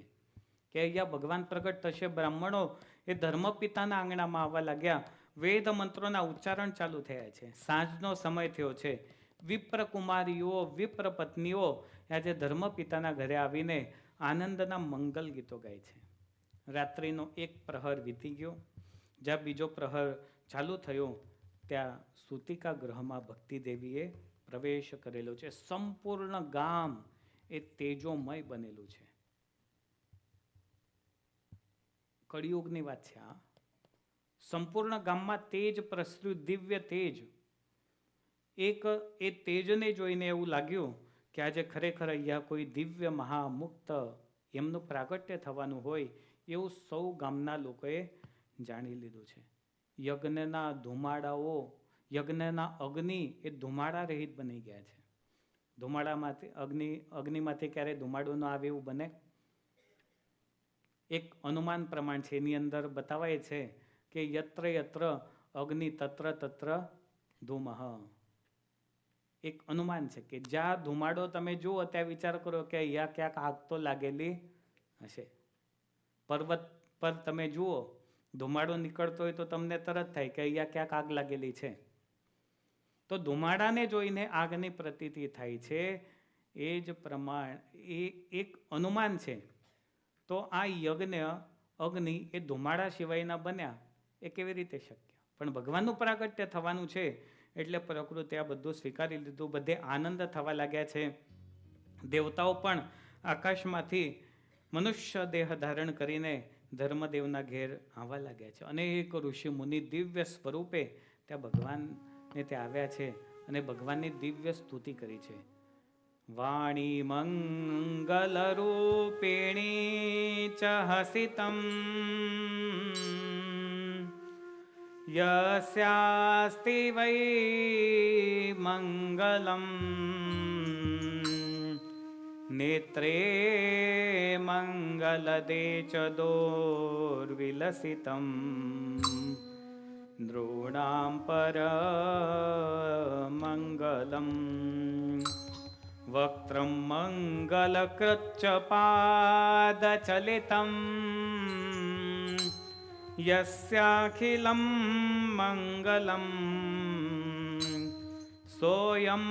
કે અહીંયા ભગવાન પ્રગટ થશે. બ્રાહ્મણો એ ધર્મપિતાના આંગણામાં આવવા લાગ્યા. વેદ મંત્રોના ઉચ્ચારણ ચાલુ થયા છે. સાંજનો સમય થયો છે. વિપ્ર કુમારીઓ, વિપ્ર પત્નીઓ આજે ધર્મપિતાના ઘરે આવીને આનંદના મંગલ ગીતો ગાય છે. રાત્રિનો એક પ્રહર વીતી ગયો. જ્યાં બીજો પ્રહર ચાલુ થયો ત્યાં સૂતિકા ગ્રહમાં ભક્તિ દેવીએ પ્રવેશ કરેલો છે. સંપૂર્ણ ગામ એ તેજોમય બનેલું છે. કળિયુગની વાત છે આ. સંપૂર્ણ ગામમાં તેજ પ્રસર્યું, દિવ્ય તેજ. એ તેજને જોઈને એવું લાગ્યું કે આજે ખરેખર અહીંયા કોઈ દિવ્ય મહામુક્ત એમનું પ્રાગટ્ય થવાનું હોય એવું સૌ ગામના લોકોએ જાણી લીધું છે. યજ્ઞના ધુમાડાઓ, યજ્ઞના અગ્નિ એ ધુમાડા રહિત બની ગયા છે. ધુમાડામાંથી અગ્નિમાંથી ક્યારે ધુમાડો ન આવે એવું બને? એક અનુમાન પ્રમાણ છે. એની અંદર બતાવાય છે કે યત્ર યત્ર અગ્નિ તત્ર તત્ર ધૂમઃ. એક અનુમાન છે કે જ્યાં ધુમાડો તમે જુઓ ત્યાં વિચાર કરો કે અહીંયા ક્યાંક આગ તો લાગેલી હશે. પર્વત પર તમે જુઓ ધુમાડો નીકળતો હોય તો તમને તરત થાય કે અહીંયા ક્યાંક આગ લાગેલી છે. તો ધુમાડાને જોઈને આગની પ્રતીતિ થાય છે. એ જ પ્રમાણ એ એક અનુમાન છે. તો આ યજ્ઞ અગ્નિ એ ધુમાડા સિવાયના બન્યા એ કેવી રીતે શક્ય? પણ ભગવાનનું પ્રાગટ્ય થવાનું છે એટલે પ્રકૃતિ આ બધું સ્વીકારી લીધું. બધે આનંદ થવા લાગ્યા છે. દેવતાઓ પણ આકાશમાંથી મનુષ્ય દેહ ધારણ કરીને ધર્મદેવના ઘેર આવવા લાગ્યા છે. અનેક ઋષિ મુનિ દિવ્ય સ્વરૂપે ત્યાં ભગવાનને ત્યાં આવ્યા છે અને ભગવાનની દિવ્ય સ્તુતિ કરી છે. વાણી મંગલ રૂપિણી ચ હસિતમ યસ્યાસ્તિ વૈ મંગલમ નેત્રે મંગલદે ચ દોર્વિલસિતમ નૃણાં પર મંગલમ વક્त्रं મંગલકૃચ્ચ પાદચલિतं યસ્યાખિલં મંગલં સોયં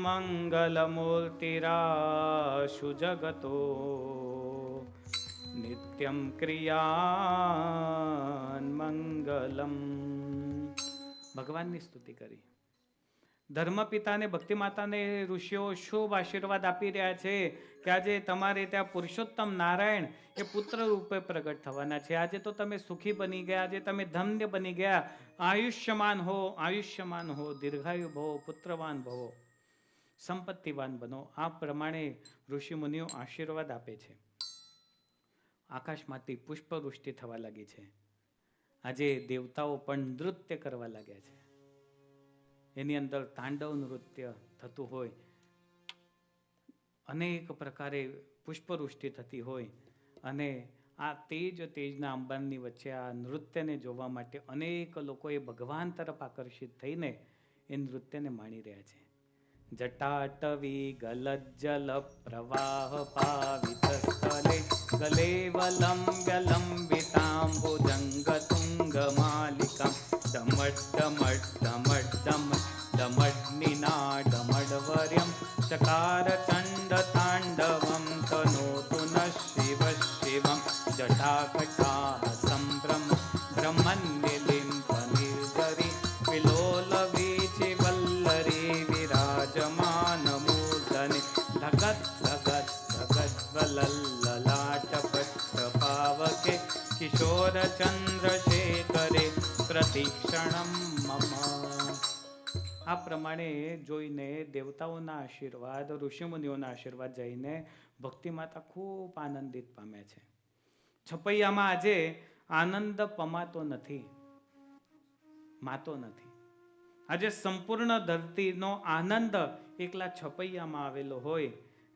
મંગલમૂર્તિરાશુ જગતો નિત્યં ક્રિયાન મંગલમ. ભગવાનની સ્તુતિ કરી. ધર્મપિતાને ભક્તિ માતાને ઋષિઓ શુભ આશીર્વાદ આપી રહ્યા છે કે આજે તમારે ત્યાં પુરુષોત્તમ નારાયણ એ પુત્ર રૂપે પ્રગટ થવાના છે. આજે તો તમે સુખી બની ગયા, આજે તમે ધન્ય બની ગયા. આયુષ્યમાન હો, આયુષ્યમાન હો, દીર્ઘાયુ ભવો, પુત્રવાન ભવો, સંપત્તિવાન બનો. આ પ્રમાણે ઋષિ મુનિઓ આશીર્વાદ આપે છે. આકાશમાંથી પુષ્પવૃષ્ટિ થવા લાગી છે. આજે દેવતાઓ પણ નૃત્ય કરવા લાગ્યા છે. એની અંદર તાંડવ નૃત્ય થતું હોય, અનેક પ્રકારે પુષ્પવૃષ્ટિ થતી હોય અને આ તેજના અંબાની વચ્ચે આ નૃત્યને જોવા માટે અનેક લોકો એ ભગવાન તરફ આકર્ષિત થઈને એ નૃત્યને માણી રહ્યા છે. જટાટવી ગલજ્જલ પ્રવાહ પાવિત સ્થલે ગલેવલમ વ્યલંબિતાંબુજંગ તુંગ માલિકામ ડમડ ડમડ ડમડ ડમડ ડમડનિનાડમડવર્યમ ચકાર ચંડ તાંડવમ તનોતુ ન શિવ શિવમ જટાકટા સંભ્રમ બ્રહ્મન્યલિંપનિર્જરી વિલોલવીચિ વલ્લરી વિરાજમાન મૂર્ધને ધગત ધગત ધગત વલલ્લલાટપટ્ટ પાવકે કિશોર ચંદ્રશેખરે પ્રતિક્ષણમ મમ. આ પ્રમાણે જોઈને દેવતાઓના આશીર્વાદ, ઋષિમુનિઓના આશીર્વાદ જઈને ભક્તિ માતા ખૂબ આનંદિત પામે છે. છપૈયામાં આજે આનંદ પમાતો નથી, માતો નથી. આજે સંપૂર્ણ ધરતીનો આનંદ એકલા છપૈયામાં આવેલો હોય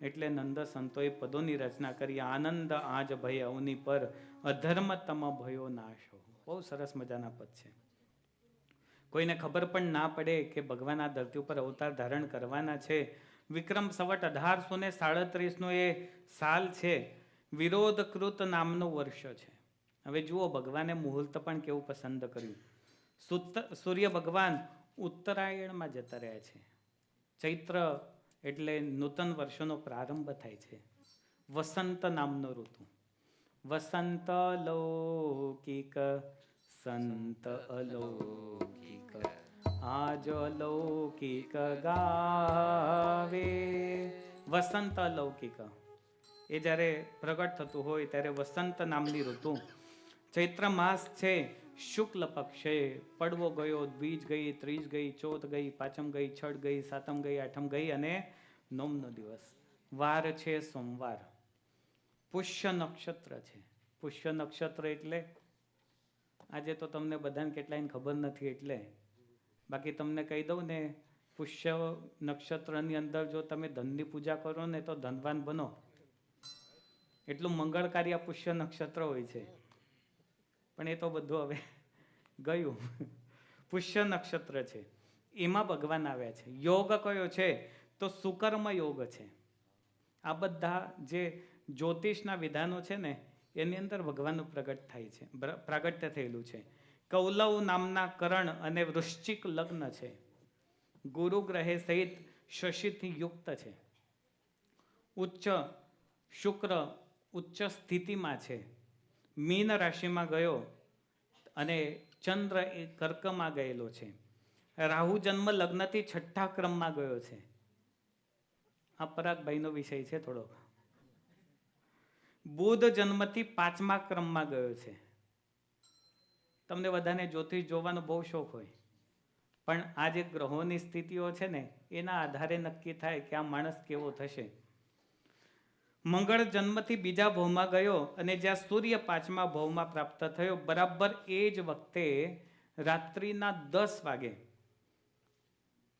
એટલે નંદ સંતોએ પદોની રચના કરી. આનંદ આજ ભય અવની પર અધર્મ તમ ભયો નાશો. બહુ સરસ મજાના પદ છે. કોઈને ખબર પણ ના પડે કે ભગવાન આ ધરતી ઉપર અવતાર ધારણ કરવાના છે. વિક્રમ સંવત 1837 એ સાલ છે. વિરોધકૃત નામનું વર્ષ છે. હવે જુઓ, ભગવાને મુહૂર્ત પણ કેવું પસંદ કર્યું. સૂર્ય ભગવાન ઉત્તરાયણમાં જતા રહ્યા છે. ચૈત્ર એટલે નૂતન વર્ષનો પ્રારંભ થાય છે. વસંત નામનો ઋતુ. વસંત લૌકિક સંત અલૌકિક આજ અલૌકિક ગાવે. વસંત અલૌકિક એ જ્યારે પ્રગટ થતું હોય ત્યારે વસંત નામની ઋતુ. ચૈત્ર માસ છે, શુક્લ પક્ષે પડવો ગયો, બીજ ગઈ, ત્રીજ ગઈ, ચોથ ગઈ, પાંચમ ગઈ, છઠ ગઈ, સાતમ ગઈ, આઠમ ગઈ અને નવમનો દિવસ. વાર છે સોમવાર. પુષ્ય નક્ષત્ર છે. પુષ્ય નક્ષત્ર એટલે આજે તો તમને બધાને કેટલાયને ખબર નથી, એટલે બાકી તમને કહી દઉં ને, પુષ્ય નક્ષત્રની અંદર જો તમે ધનની પૂજા કરો ને તો ધનવાન બનો. એટલું મંગળકારી આ પુષ્ય નક્ષત્ર હોય છે. પણ એ તો બધું હવે ગયું. પુષ્ય નક્ષત્ર છે, એમાં ભગવાન આવ્યા છે. યોગ કયો છે તો સુકર્મ યોગ છે. આ બધા જે જ્યોતિષના વિધાનો છે ને એની અંદર ભગવાનનું પ્રગટ થાય છે, પ્રાગટ્ય થયેલું છે. કૌલવ નામના કરણ અને વૃશ્ચિક લગ્ન છે. ગુરુ ગ્રહે સહિત શશીથી યુક્ત છે. ઉચ્ચ શુક્ર ઉચ્ચ સ્થિતિમાં છે. મીન રાશિમાં ગયો અને ચંદ્ર એ કર્કમાં ગયેલો છે. રાહુ જન્મ લગ્નથી 6ઠ્ઠા ક્રમમાં ગયો છે. આ પરાગભાઈનો વિષય છે થોડો. બુધ જન્મથી 5મા ક્રમમાં ગયો છે. તમને બધાને જ્યોતિષ જોવાનો બહુ શોખ હોય, પણ આ જે ગ્રહોની સ્થિતિઓ છે ને એના આધારે નક્કી થાય કે આ માણસ કેવો થશે. મંગળ જન્મથી 2જા ભાવમાં ગયો અને જ્યાં સૂર્ય 5મા ભાવમાં પ્રાપ્ત થયો, બરાબર એ જ વખતે રાત્રિના 10 વાગે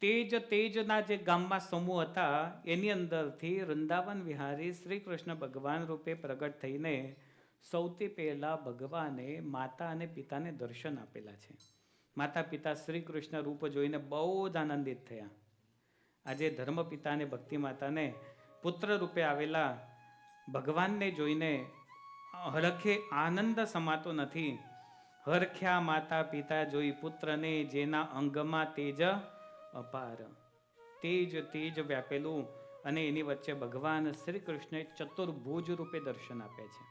તેજના જે ગામમાં સમૂહ હતા એની અંદરથી વૃંદાવન વિહારી શ્રી કૃષ્ણ ભગવાન રૂપે પ્રગટ થઈને સૌથી પહેલા ભગવાને માતા અને પિતાને દર્શન આપેલા છે. માતા પિતા શ્રી કૃષ્ણ રૂપ જોઈને બહુ જ આનંદિત થયા. આજે ધર્મ પિતા અને ભક્તિ માતાને પુત્ર રૂપે આવેલા ભગવાનને જોઈને હરખે આનંદ સમાતો નથી. હરખ્યા માતા પિતા જોઈ પુત્રને, જેના અંગમાં તેજ અપાર. તેજ વ્યાપેલું અને એની વચ્ચે ભગવાન શ્રી કૃષ્ણે ચતુર્ભુજ રૂપે દર્શન આપે છે.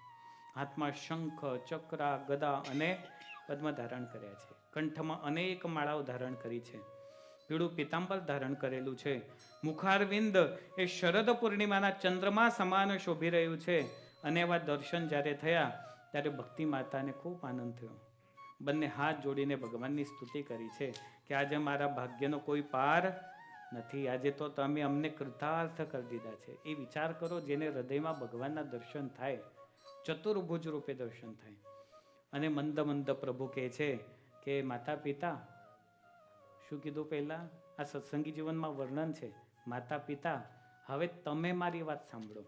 હાથમાં શંખ, ચક્ર, ગદા અને પદ્મ ધારણ કર્યા છે. કંઠમાં અનેક માળાઓ ધારણ કરી છે. પીળું પીતાંબર ધારણ કરેલું છે. મુખારવિંદ એ શરદ પૂર્ણિમાના ચંદ્રમા સમાન શોભી રહ્યું છે. અને એવા દર્શન જ્યારે થયા ત્યારે ભક્તિ માતાને ખૂબ આનંદ થયો. બંને હાથ જોડીને ભગવાનની સ્તુતિ કરી છે કે આજે મારા ભાગ્યનો કોઈ પાર નથી. આજે તો તમે અમને કૃતાર્થ કરી દીધા છે. એ વિચાર કરો, જેને હૃદયમાં ભગવાનના દર્શન થાય, ચતુર્ભુજ રૂપે દર્શન થાય. અને મંદ મંદ પ્રભુ કહે છે કે માતા પિતા, શું કીધું પહેલા? આ સત્સંગી જીવનમાં વર્ણન છે. માતા પિતા, હવે તમે મારી વાત સાંભળો.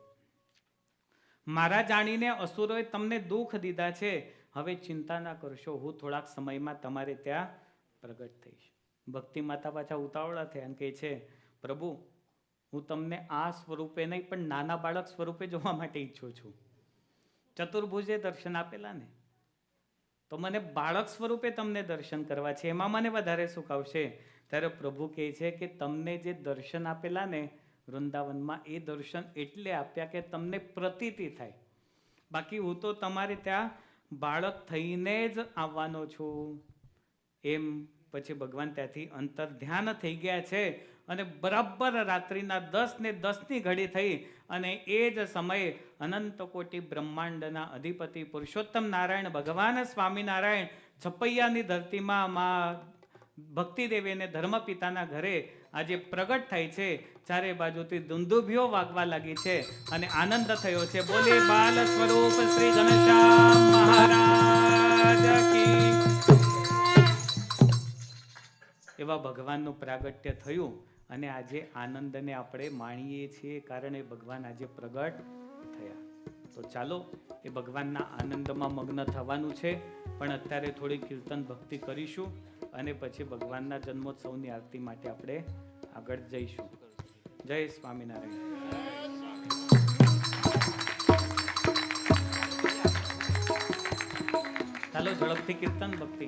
મારા જાણીને અસુરોએ તમને દુઃખ દીધા છે. હવે ચિંતા ના કરશો, હું થોડાક સમયમાં તમારે ત્યાં પ્રગટ થઈશ. ભક્તિ માતા પાછા ઉતાવળા થયા અને કહે છે, પ્રભુ હું તમને આ સ્વરૂપે નહીં પણ નાના બાળક સ્વરૂપે જોવા માટે ઈચ્છું છું. ચતુર્ભુજે દર્શન આપેલા ને, તો મને બાળક સ્વરૂપે તમને દર્શન કરવા છે, એમાં મને વધારે સુખ આવશે. ત્યારે પ્રભુ કહે છે કે તમને જે દર્શન આપેલા ને વૃંદાવનમાં, એ દર્શન એટલે આપ્યા કે તમને પ્રતીતિ થાય. બાકી હું તો તમારે ત્યાં બાળક થઈને જ આવવાનો છું. એમ પછી ભગવાન ત્યાંથી અંતર ધ્યાન થઈ ગયા છે. અને બરાબર રાત્રિના 10:10 ઘડી થઈ અને એ જ સમયે અનંત કોટી બ્રહ્માંડના અધિપતિ પુરુષોત્તમ નારાયણ ભગવાન સ્વામિનારાયણ છપૈયાની ધરતીમાં મા ભક્તિદેવીને ધર્મપિતાના ઘરે આજે પ્રગટ થાય છે. ચારે બાજુથી દુંદુભીઓ વાગવા લાગી છે અને આનંદ થયો છે. બોલે બાલ સ્વરૂપ શ્રી ઘનશ્યામ મહારાજ કી. એવા ભગવાનનું પ્રાગટ્ય થયું અને આજે આનંદને આપણે માણીએ છીએ, કારણ એ ભગવાન આજે પ્રગટ થયા. તો ચાલો એ ભગવાનના આનંદમાં મગ્ન થવાનું છે. પણ અત્યારે થોડી કીર્તન ભક્તિ કરીશું અને પછી ભગવાનના જન્મોત્સવની આરતી માટે આપણે આગળ જઈશું. જય સ્વામિનારાયણ. ચાલો ઝડપથી કીર્તન ભક્તિ.